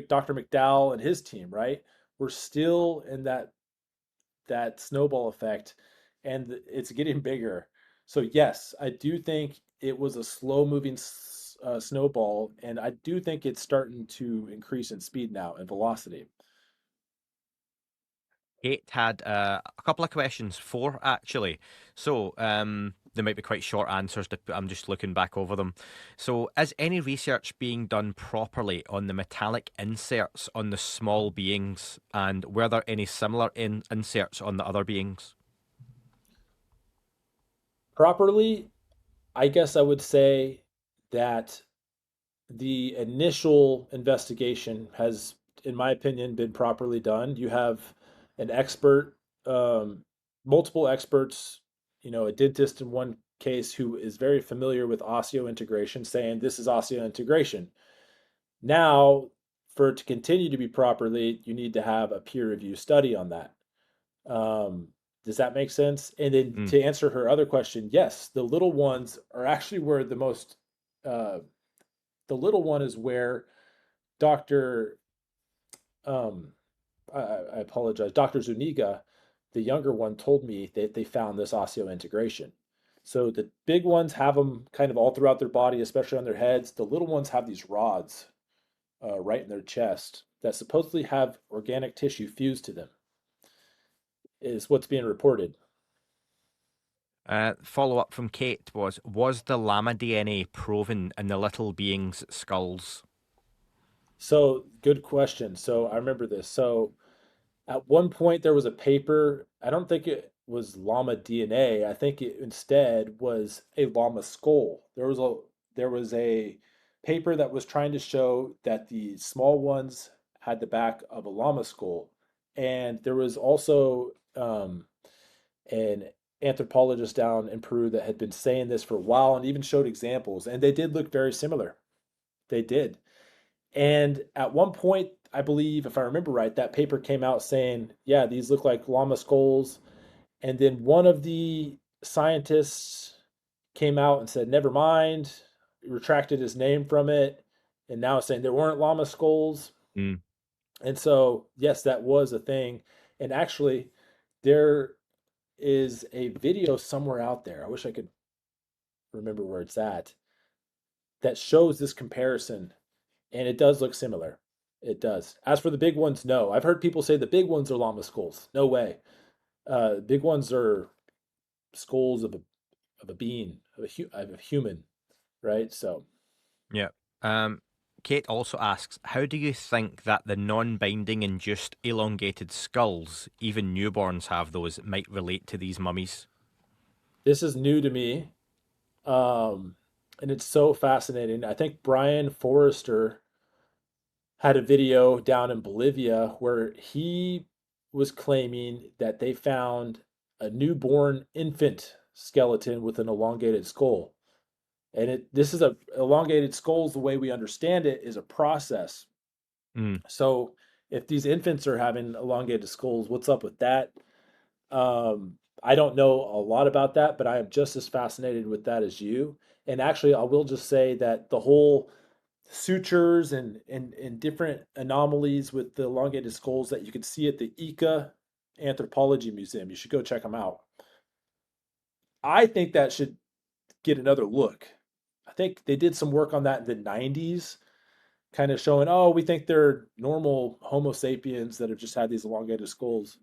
Dr. McDowell and his team. Right, we're still in that snowball effect, and it's getting bigger. So yes, I do think it was a slow moving snowball, and I do think it's starting to increase in speed now and velocity. Kate had a couple of questions, four actually. So they might be quite short answers. I'm just looking back over them. So, is any research being done properly on the metallic inserts on the small beings, and were there any similar inserts on the other beings? Properly, I guess I would say that the initial investigation has, in my opinion, been properly done. You have an expert, um, multiple experts, a dentist in one case who is very familiar with osseointegration saying this is osseointegration. Now, for it to continue to be properly, you need to have a peer review study on that. Um, does that make sense? And then Mm. to answer her other question, yes, the little ones are actually where uh, the little one is where Dr. Um, I apologize, Dr. Zuniga, the younger one, told me that they found this osseointegration. So the big ones have them kind of all throughout their body, especially on their heads. The little ones have these rods right in their chest that supposedly have organic tissue fused to them, is what's being reported. Follow up from Kate was the llama DNA proven in the little beings' skulls? So, good question. So, I remember this. So, at one point, there was a paper. I don't think it was llama DNA. I think it instead was a llama skull. There was a paper that was trying to show that the small ones had the back of a llama skull, and there was also an anthropologist down in Peru that had been saying this for a while and even showed examples, and they did look very similar. They did. And at one point, I believe, if I remember right, that paper came out saying, yeah, these look like llama skulls. And then one of the scientists came out and said, never mind, retracted his name from it, and now it's saying there weren't llama skulls. Mm. And so, yes, that was a thing. And actually, there is a video somewhere out there. I wish I could remember where it's at that shows this comparison, and it does look similar. It does. As for the big ones, no. I've heard people say the big ones are llama skulls. No way. Big ones are skulls of a being, of a human, right? So Yeah. Um, Kate also asks, how do you think that the non-binding induced elongated skulls, even newborns have those, might relate to these mummies? this is new to me, um, and it's so fascinating. I think Brian Forrester had a video down in Bolivia where he was claiming that they found a newborn infant skeleton with an elongated skull. And this is a elongated skulls, the way we understand it, is a process. Mm. So if these infants are having elongated skulls, what's up with that? I don't know a lot about that, but I am just as fascinated with that as you. And actually, I will just say that the whole sutures and different anomalies with the elongated skulls that you can see at the Ica Anthropology Museum. You should go check them out. I think that should get another look. I think they did some work on that in the 90s, kind of showing, oh, we think they're normal Homo sapiens that have just had these elongated skulls.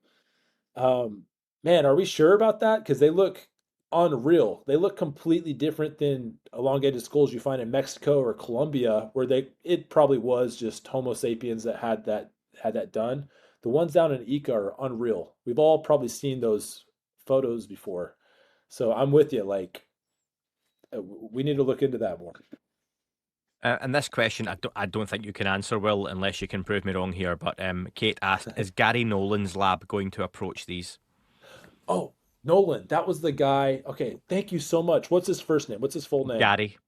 Um, Man, are we sure about that? Because they look unreal. They look completely different than elongated skulls you find in Mexico or Colombia, where it probably was just Homo sapiens that had that done. The ones down in Ica are unreal. We've all probably seen those photos before. So I'm with you. Like, we need to look into that more. And this question, I don't think you can answer, Will, unless you can prove me wrong here. But Kate asked, is Gary Nolan's lab going to approach these? Oh, Nolan, that was the guy. Okay, thank you so much. What's his first name? What's his full name? Gary.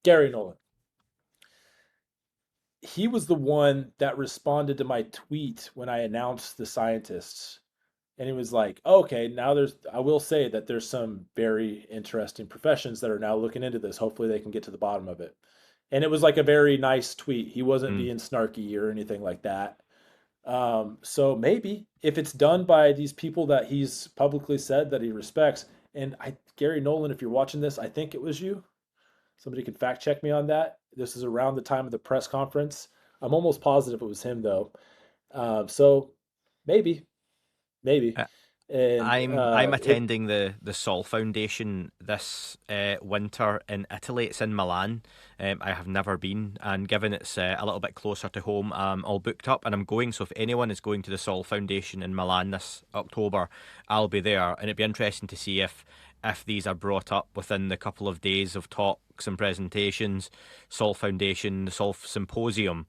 Gary Nolan. He was the one that responded to my tweet when I announced the scientists. And he was like, okay, now I will say that there's some very interesting professions that are now looking into this. Hopefully they can get to the bottom of it. And it was like a very nice tweet. He wasn't Mm. being snarky or anything like that. So maybe if it's done by these people that he's publicly said that he respects, and Gary Nolan, if you're watching this, I think it was you. Somebody could fact check me on that. This is around the time of the press conference. I'm almost positive it was him though. So maybe, maybe, Uh, and I'm it attending the Sol Foundation this winter in Italy. It's in Milan. I have never been, and given it's a little bit closer to home, I'm all booked up, and I'm going. So if anyone is going to the Sol Foundation in Milan this October, I'll be there, and it'd be interesting to see if these are brought up within the couple of days of talks and presentations. Sol Foundation, the Sol Symposium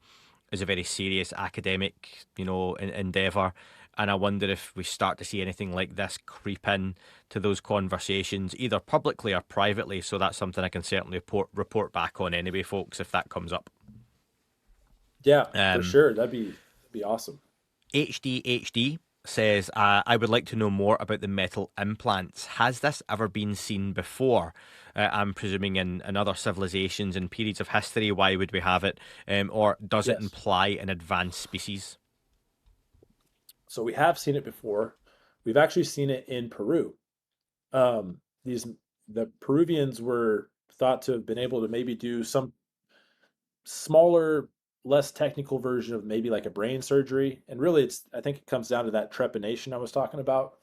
is a very serious academic, endeavor. And I wonder if we start to see anything like this creep in to those conversations, either publicly or privately. So that's something I can certainly report back on anyway, folks, if that comes up. yeah, for Um, sure. That'd be awesome. HDHD says, I would like to know more about the metal implants. Has this ever been seen before? I'm presuming in other civilizations and periods of history. Why would we have it? Or does it Yes. imply an advanced species? So we have seen it before. We've actually seen it in Peru. These the Peruvians were thought to have been able to maybe do some smaller, less technical version of maybe like a brain surgery. And really, I think it comes down to that trepanation I was talking about.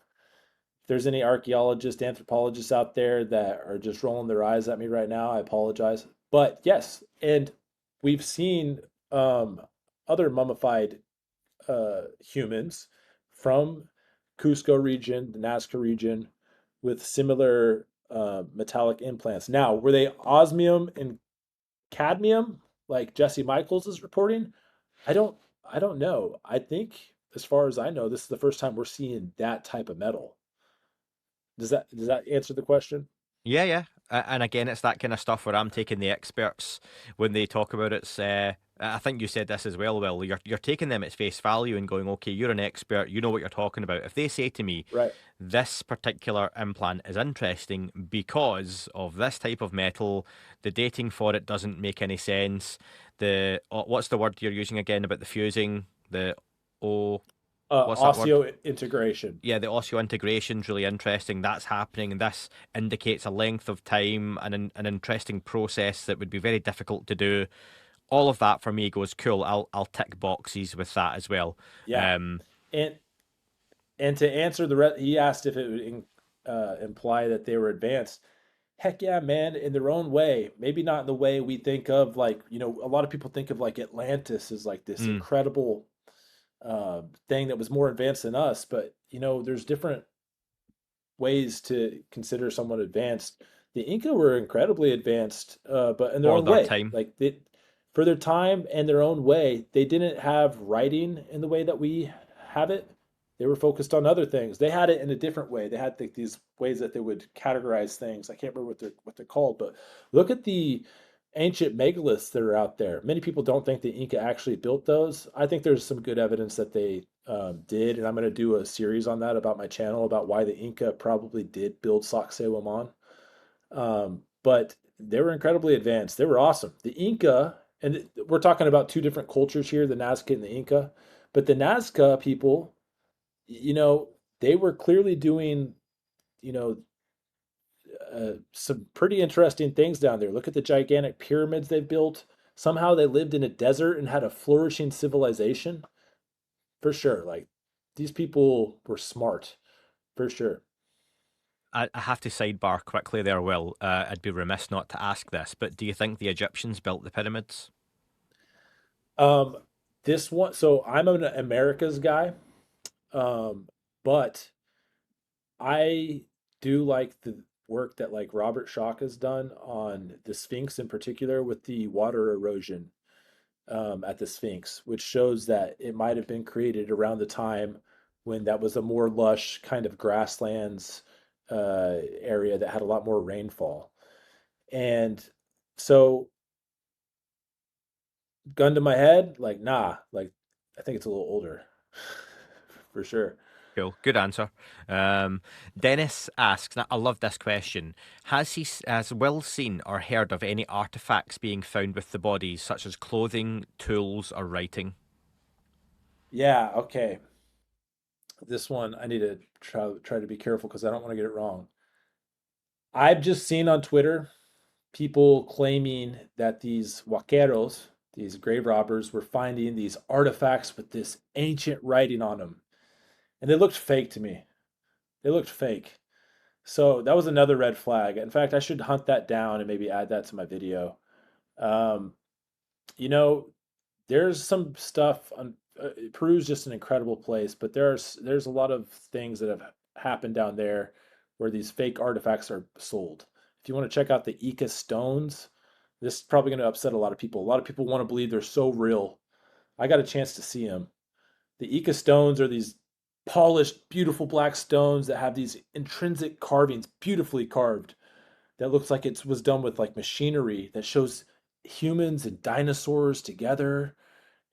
there's any archaeologists, anthropologists out there that are just rolling their eyes at me right now, I apologize. But yes, and we've seen um, other mummified humans from Cusco region, the Nazca region, with similar metallic implants. Now, were they osmium and cadmium, like Jesse Michaels is reporting? I don't, I don't know. I think, as far as I know, this is the first time we're seeing that type of metal. Does that answer the question? Yeah, yeah. And again, it's that kind of stuff where I'm taking the experts when they talk about it. I think you said this as well, Will. You're taking them at face value and going, okay, you're an expert, you know what you're talking about. If they say to me, Right. this particular implant is interesting because of this type of metal, the dating for it doesn't make any sense. What's the word you're using again about the fusing? The O, what's that word? Osseo integration. Yeah, the osseointegration's really interesting. That's happening, and this indicates a length of time and an interesting process that would be very difficult to do. All of that for me goes cool. I'll tick boxes with that as well. Yeah. Um, And to answer he asked if it would imply that they were advanced. Heck yeah, man, in their own way. Maybe not in the way we think of, like, a lot of people think of like Atlantis as like this mm, incredible thing that was more advanced than us, but there's different ways to consider someone advanced. The Inca were incredibly advanced, but in their for own their way. time. Like for their time and their own way, they didn't have writing in the way that we have it. They were focused on other things. They had it in a different way. They had these ways that they would categorize things. I can't remember what they're called, but look at the ancient megaliths that are out there. Many people don't think the Inca actually built those. I think there's some good evidence that they did, and I'm going to do a series on that about my channel about why the Inca probably did build Sacsayhuaman. But they were incredibly advanced. They were awesome. The Inca, and we're talking about two different cultures here, the Nazca and the Inca. But the Nazca people, you know, they were clearly doing, you know, some pretty interesting things down there. Look at the gigantic pyramids they've built. Somehow they lived in a desert and had a flourishing civilization. For sure. Like, these people were smart, for sure. I have to sidebar quickly there, Will. I'd be remiss not to ask this, but do you think the Egyptians built the pyramids? Um, this one, so I'm an America's guy, um, but I do like the work that like Robert Schock has done on the Sphinx in particular with the water erosion at the Sphinx, which shows that it might have been created around the time when that was a more lush kind of grasslands area that had a lot more rainfall. And so, gun to my head, like, nah, like, I think it's a little older for sure. Cool, good answer. Dennis asks, now I love this question. Has Will seen or heard of any artifacts being found with the bodies, such as clothing, tools, or writing? Yeah, okay. This one I need to try to be careful because I don't want to get it wrong. I've just seen on Twitter people claiming that these vaqueros, these grave robbers, were finding these artifacts with this ancient writing on them, and they looked fake to me. They looked fake. So that was another red flag. In fact, I should hunt that down and maybe add that to my video. Um, you know, there's some stuff on Peru's just an incredible place, but there's a lot of things that have happened down there where these fake artifacts are sold. If you want to check out the Ica stones, this is probably going to upset a lot of people. A lot of people want to believe they're so real. I got a chance to see them. The Ica stones are these polished, beautiful black stones that have these intrinsic carvings, beautifully carved, that looks like it was done with like machinery that shows humans and dinosaurs together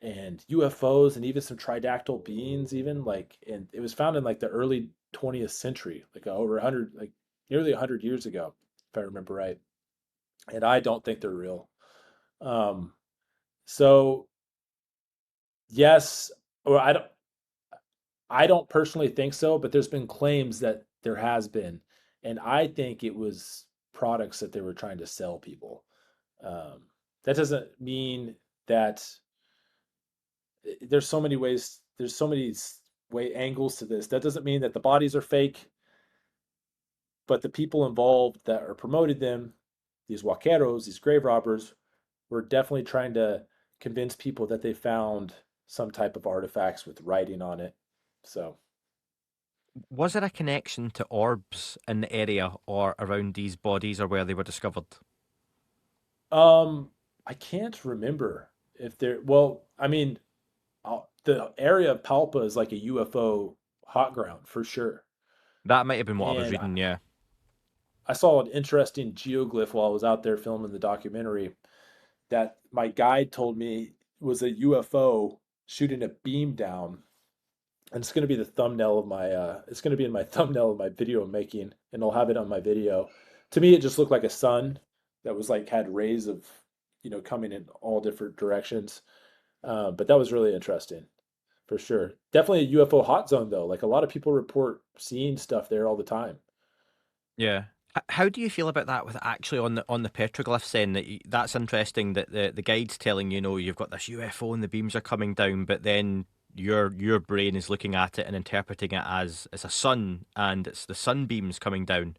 and UFOs and even some tridactyl beings even like, and it was found in like the early 20th century, like over 100, like nearly 100 years ago, if I remember right. And I don't think they're real. Um, so yes, or I don't personally think so, but there's been claims that there has been, and I think it was products that they were trying to sell people. Um, that doesn't mean that there's so many ways, there's so many way angles to this. That doesn't mean that the bodies are fake. but the people involved that are promoting them, these vaqueros, these grave robbers, were definitely trying to convince people that they found some type of artifacts with writing on it. So, Was there a connection to orbs in the area or around these bodies or where they were discovered? um, I can't remember if there. Well, I mean, the area of Palpa is like a UFO hot ground for sure. That might have been what I was And reading, yeah. I saw an interesting geoglyph while I was out there filming the documentary that my guide told me was a UFO shooting a beam down. And it's going to be the thumbnail of my it's going to be in my thumbnail of my video I'm making, and I'll have it on my video. To me, it just looked like a sun that was like had rays of, coming in all different directions. But that was really interesting for sure. Definitely a UFO hot zone though. Like a lot of people report seeing stuff there all the time. Yeah. How do you feel about that with actually on the petroglyphs then that's interesting that the guide's telling you know you've got this UFO and the beams are coming down, but then your brain is looking at it and interpreting it as it's a sun and it's the sunbeams coming down.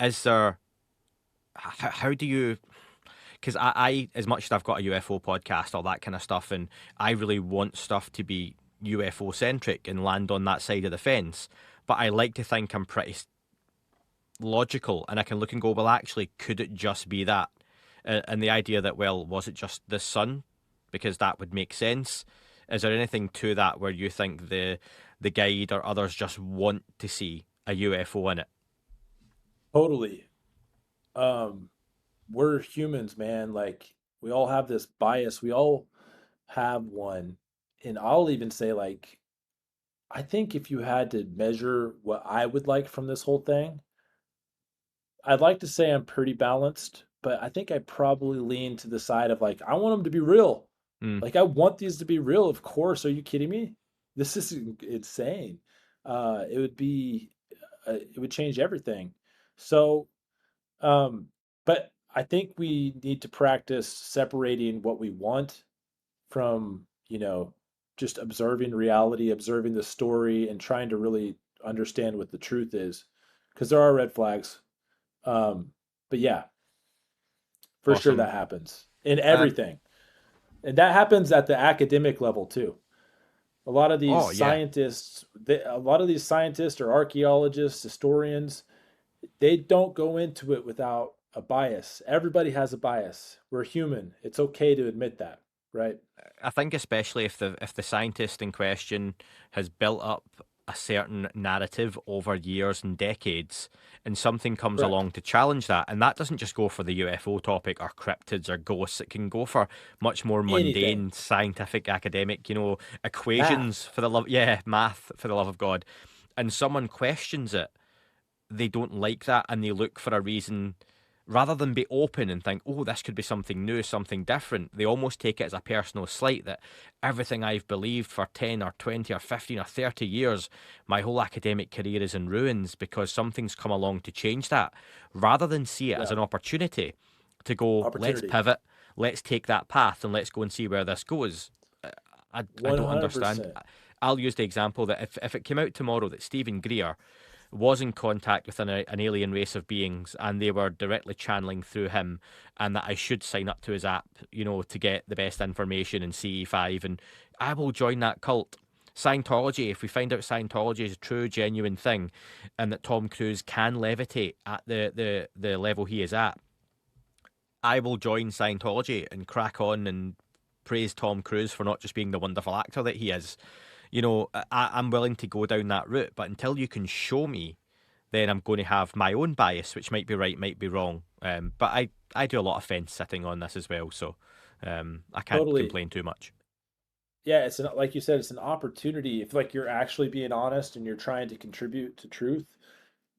Is there how do you because I as much as I've got a UFO podcast, all that kind of stuff, and I really want stuff to be UFO centric and land on that side of the fence. But I like to think I'm pretty logical and I can look and go, well, actually, could it just be that? And the idea that, well, was it just the sun? Because that would make sense. Is there anything to that where you think the guide or others just want to see a UFO in it? Totally. Um, we're humans, man. Like we all have this bias. We all have one. And I'll even say like I think if you had to measure what I would like from this whole thing, I'd like to say I'm pretty balanced, but I think I probably lean to the side of like I want them to be real. Mm, Like I want these to be real. Of course, are you kidding me? This is insane. It would be it would change everything. So, um, but I think we need to practice separating what we want from, just observing reality, observing the story, and trying to really understand what the truth is. Because there are red flags. Um, but yeah, for sure awesome. that happens in Um, everything. And that happens at the academic level too. oh yeah, A lot of these scientists or archaeologists, historians, they don't go into it without a bias. Everybody has a bias. We're human. It's okay to admit that, right? I think especially if the scientist in question has built up a certain narrative over years and decades, and something comes Correct. along to challenge that, and that doesn't just go for the UFO topic or cryptids or ghosts. It can go for much more Anything. mundane, scientific, academic, equations Math. for the love, yeah, math for the love of God, and someone questions it, they don't like that and they look for a reason rather than be open and think, oh, this could be something new, something different. They almost take it as a personal slight that everything I've believed for 10 or 20 or 15 or 30 years, my whole academic career is in ruins because something's come along to change that, rather than see it as Yeah. an opportunity to go, let's Opportunity. pivot, let's take that path and let's go and see where this goes. I don't understand. 100%. I'll use the example that if it came out tomorrow that Stephen Greer was in contact with an alien race of beings and they were directly channeling through him, and that I should sign up to his app, to get the best information in CE5, and I will join that cult. Scientology, if we find out Scientology is a true, genuine thing, and that Tom Cruise can levitate at the level he is at, I will join Scientology and crack on and praise Tom Cruise for not just being the wonderful actor that he is. I'm willing to go down that route, but until you can show me, then I'm going to have my own bias, which might be right, might be wrong. But I do a lot of fence sitting on this as well, so I can't Totally. complain too much. Yeah, like you said, it's an opportunity. If like you're actually being honest and you're trying to contribute to truth,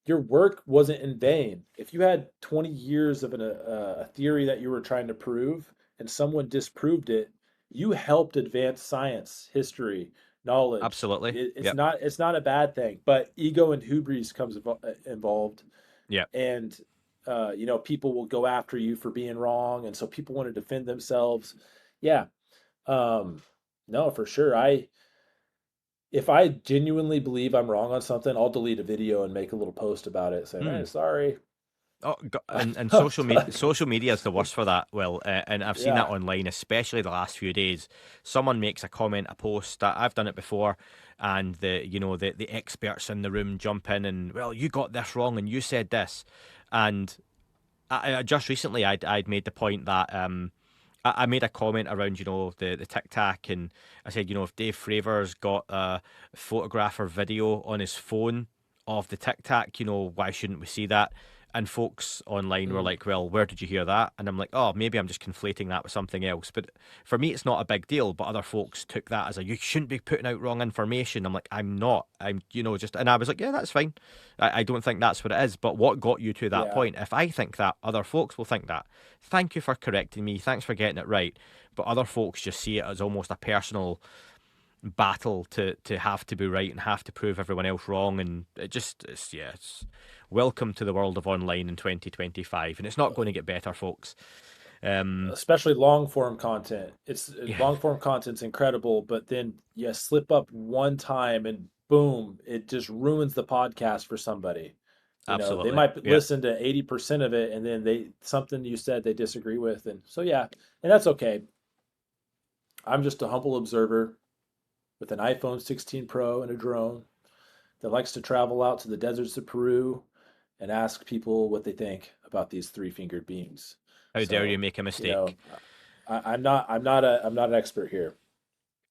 your work wasn't in vain. If you had 20 years of a theory that you were trying to prove and someone disproved it, you helped advance science, history, knowledge. Absolutely. Yep. It's not a bad thing, but ego and hubris comes involved, Yep. and people will go after you for being wrong, and so people want to defend themselves. Yeah, um, no, for sure. if I genuinely believe I'm wrong on something, I'll delete a video and make a little post about it saying, "Hey, Mm. sorry." Oh, and But, social media is the worst for that. Well, and I've seen that yeah, online, especially the last few days. Someone makes a comment, a post that I've done it before, and the experts in the room jump in and, well, you got this wrong and you said this, and I just recently I'd made the point that I made a comment around the Tic Tac, and I said, if Dave Fravors got a photograph or video on his phone of the Tic Tac, why shouldn't we see that? And folks online were mm, like, well, where did you hear that? And I'm like, oh, maybe I'm just conflating that with something else. But for me, it's not a big deal. But other folks took that as you shouldn't be putting out wrong information. I'm like, I'm not. And I was like, yeah, that's fine. I don't think that's what it is. But what got you to that yeah, point? If I think that, other folks will think that. Thank you for correcting me. Thanks for getting it right. But other folks just see it as almost a personal battle to have to be right and have to prove everyone else wrong, and it's welcome to the world of online in 2025, and it's not going to get better, folks. um especially long form content. It's yeah, long form content's incredible, but then you slip up one time and boom, it just ruins the podcast for somebody. They absolutely, might yeah. listen to 80% of it and then they something you said they disagree with. And so yeah, and that's okay. I'm just a humble observer with an iPhone 16 Pro and a drone that likes to travel out to the deserts of Peru and ask people what they think about these three-fingered beings. How dare you So, make a you know, mistake? I'm not an expert here.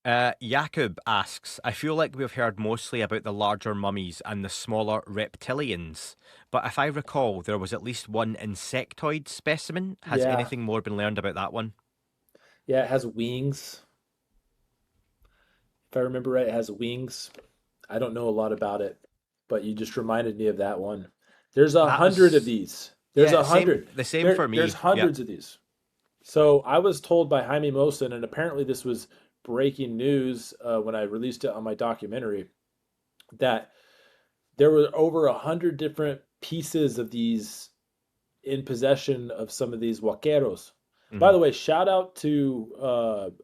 Jakub asks, I feel like we've heard mostly about the larger mummies and the smaller reptilians, but if I recall, there was at least one insectoid specimen. Has Yeah, anything more been learned about that one? yeah, it has wings. If I remember right, it has wings. I don't know a lot about it, but you just reminded me of that one. There's a That hundred of was, these. There's yeah, a same, hundred. the same for There's me. Yeah. hundreds of these. So I was told by Jaime Moussan, and apparently this was breaking news when I released it on my documentary, that there were over 100 different pieces of these in possession of some of these vaqueros. By Hmm. the way, shout out to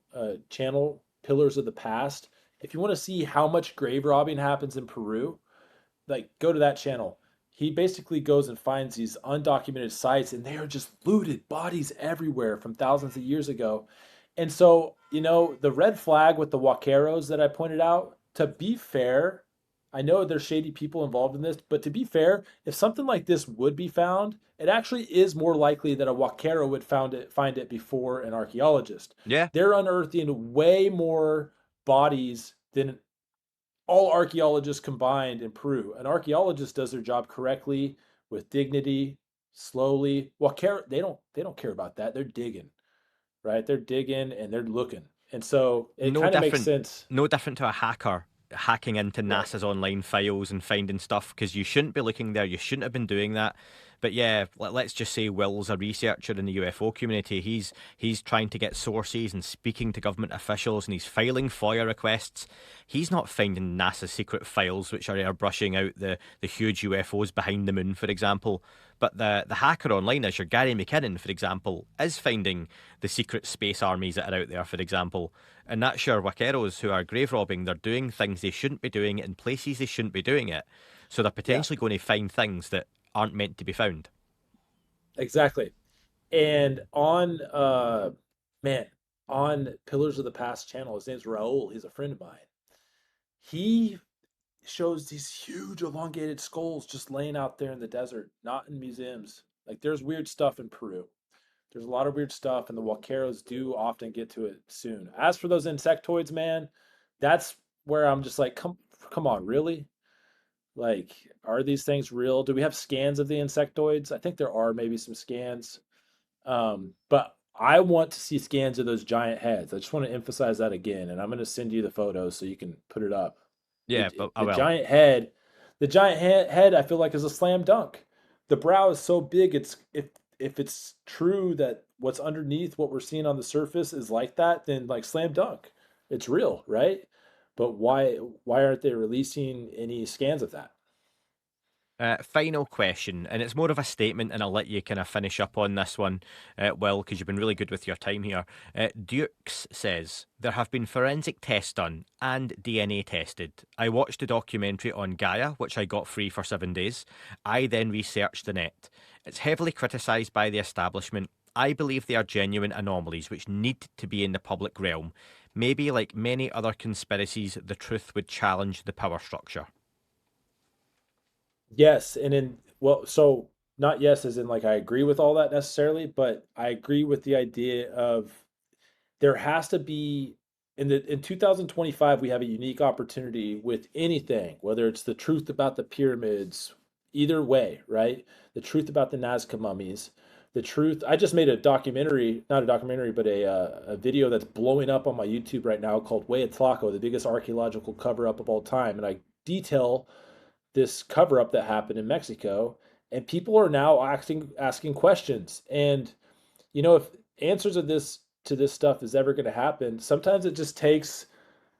channel Pillars of the Past. If you want to see how much grave robbing happens in Peru, like go to that channel. He basically goes and finds these undocumented sites, and they are just looted bodies everywhere from thousands of years ago. And so, the red flag with the Waqueros that I pointed out, to be fair, I know there's shady people involved in this, but to be fair, if something like this would be found, it actually is more likely that a Waquero would find it before an archaeologist. Yeah. They're unearthing way more bodies than all archaeologists combined in Peru. An archaeologist does their job correctly, with dignity, slowly. Well, they don't care about that. They're digging, right? They're digging and they're looking, and so it no kind of makes different sense, no different to a hacker hacking into right? NASA's online files and finding stuff, because you shouldn't be looking there. You shouldn't have been doing that. But yeah, let's just say Will's a researcher in the UFO community. He's trying to get sources and speaking to government officials, and he's filing FOIA requests. He's not finding NASA's secret files, which are airbrushing out the huge UFOs behind the moon, for example. But the hacker online, as your Gary McKinnon, for example, is finding the secret space armies that are out there, for example. And that's your Waqueros who are grave robbing. They're doing things they shouldn't be doing in places they shouldn't be doing it. So they're Yeah, potentially going to find things that aren't meant to be found. exactly. And man, on Pillars of the Past channel, his name's Raul. He's a friend of mine. He shows these huge elongated skulls just laying out there in the desert, not in museums. Like there's weird stuff in Peru. There's a lot of weird stuff, and the Walkeros do often get to it soon. As for those insectoids, man, that's where I'm just like, come on, really? Like, are these things real? Do we have scans of the insectoids? I think there are maybe some scans. But I want to see scans of those giant heads. I just want to emphasize that again, and I'm going to send you the photos so you can put it up. Yeah, but I The will. giant head, the giant head, I feel like is a slam dunk. The brow is so big. It's if it's true that what's underneath what we're seeing on the surface is like that, then like slam dunk, it's real, right? But why aren't they releasing any scans of that? Final question, and it's more of a statement, and I'll let you kind of finish up on this one, Will, because you've been really good with your time here. Dukes says there have been forensic tests done and DNA tested. I watched a documentary on Gaia, which I got free for 7 days. I then researched the net. It's heavily criticised by the establishment. I believe they are genuine anomalies which need to be in the public realm. Maybe, like many other conspiracies, the truth would challenge the power structure. Yes, and in well, so not yes as in like I agree with all that necessarily, but I agree with the idea of there has to be in 2025 we have a unique opportunity with anything, whether it's the truth about the pyramids, either way, right? The truth about the Nazca mummies, the truth. I just made a documentary, not a documentary, but a video that's blowing up on my YouTube right now called Huayatlaco, the biggest archaeological cover up of all time, and I detail this cover up that happened in Mexico, and people are now asking questions. And if answers of this to this stuff is ever going to happen, sometimes it just takes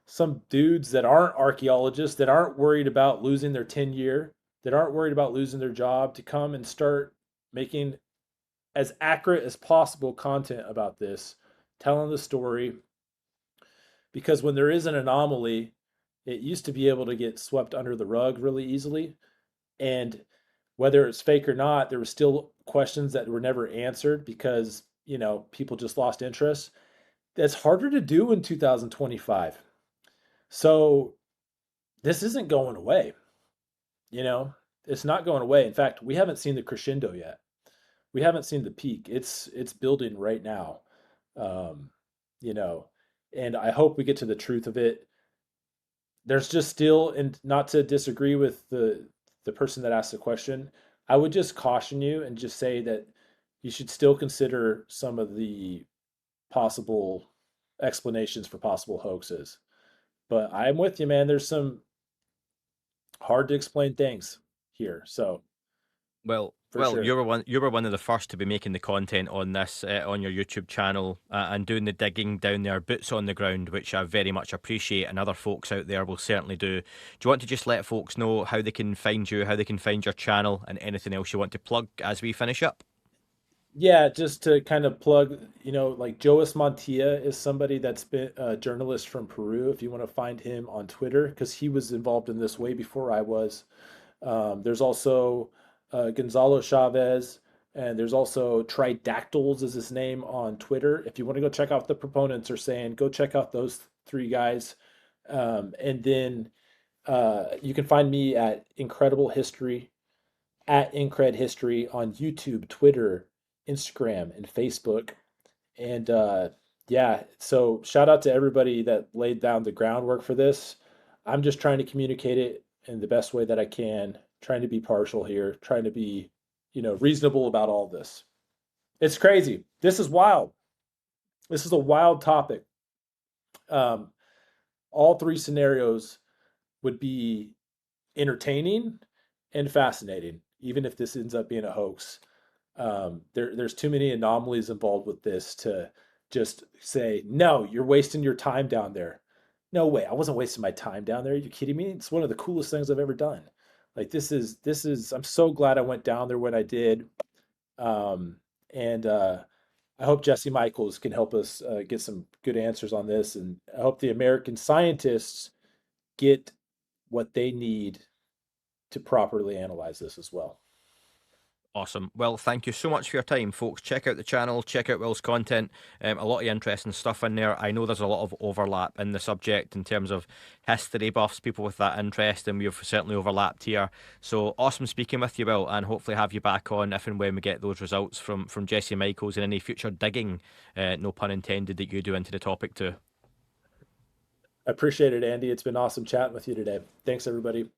some dudes that aren't archaeologists, that aren't worried about losing their tenure, that aren't worried about losing their job, to come and start making as accurate as possible content about this, telling the story. Because when there is an anomaly, it used to be able to get swept under the rug really easily. And whether it's fake or not, there were still questions that were never answered because, people just lost interest. That's harder to do in 2025. So this isn't going away, you know? It's not going away. In fact, we haven't seen the crescendo yet. We haven't seen the peak. It's building right now. Um, you know, and I hope we get to the truth of it. There's just still, and not to disagree with the person that asked the question, I would just caution you and just say that you should still consider some of the possible explanations for possible hoaxes. But I'm with you, man. There's some hard to explain things here, so Well, for you sure. were one. You were one of the first to be making the content on this on your YouTube channel and doing the digging down there, boots on the ground, which I very much appreciate, and other folks out there will certainly do. Do you want to just let folks know how they can find you, how they can find your channel, and anything else you want to plug as we finish up? Yeah, just to kind of plug, like Joas Montilla is somebody that's been a journalist from Peru. If you want to find him on Twitter, because he was involved in this way before I was. There's also Gonzalo Chavez, and there's also Tridactyls is his name on Twitter. If you want to go check out what the proponents are saying, go check out those three guys. And then you can find me at Incredible History, at Incred History on YouTube, Twitter, Instagram, and Facebook. And yeah, so shout out to everybody that laid down the groundwork for this. I'm just trying to communicate it in the best way that I can, trying to be partial here, trying to be, reasonable about all this. It's crazy. This is wild. This is a wild topic. Um, all three scenarios would be entertaining and fascinating, even if this ends up being a hoax. There's too many anomalies involved with this to just say, no, you're wasting your time down there. No way. I wasn't wasting my time down there. Are you kidding me? It's one of the coolest things I've ever done. Like I'm so glad I went down there when I did. Um, and I hope Jesse Michaels can help us get some good answers on this. And I hope the American scientists get what they need to properly analyze this as well. Awesome. Well, thank you so much for your time, folks. Check out the channel, check out Will's content. A lot of interesting stuff in there. I know there's a lot of overlap in the subject in terms of history buffs, people with that interest, and we've certainly overlapped here. So awesome speaking with you, Will, and hopefully have you back on if and when we get those results from Jesse Michaels and any future digging, no pun intended, that you do into the topic too. I appreciate it, Andy. It's been awesome chatting with you today. Thanks, everybody.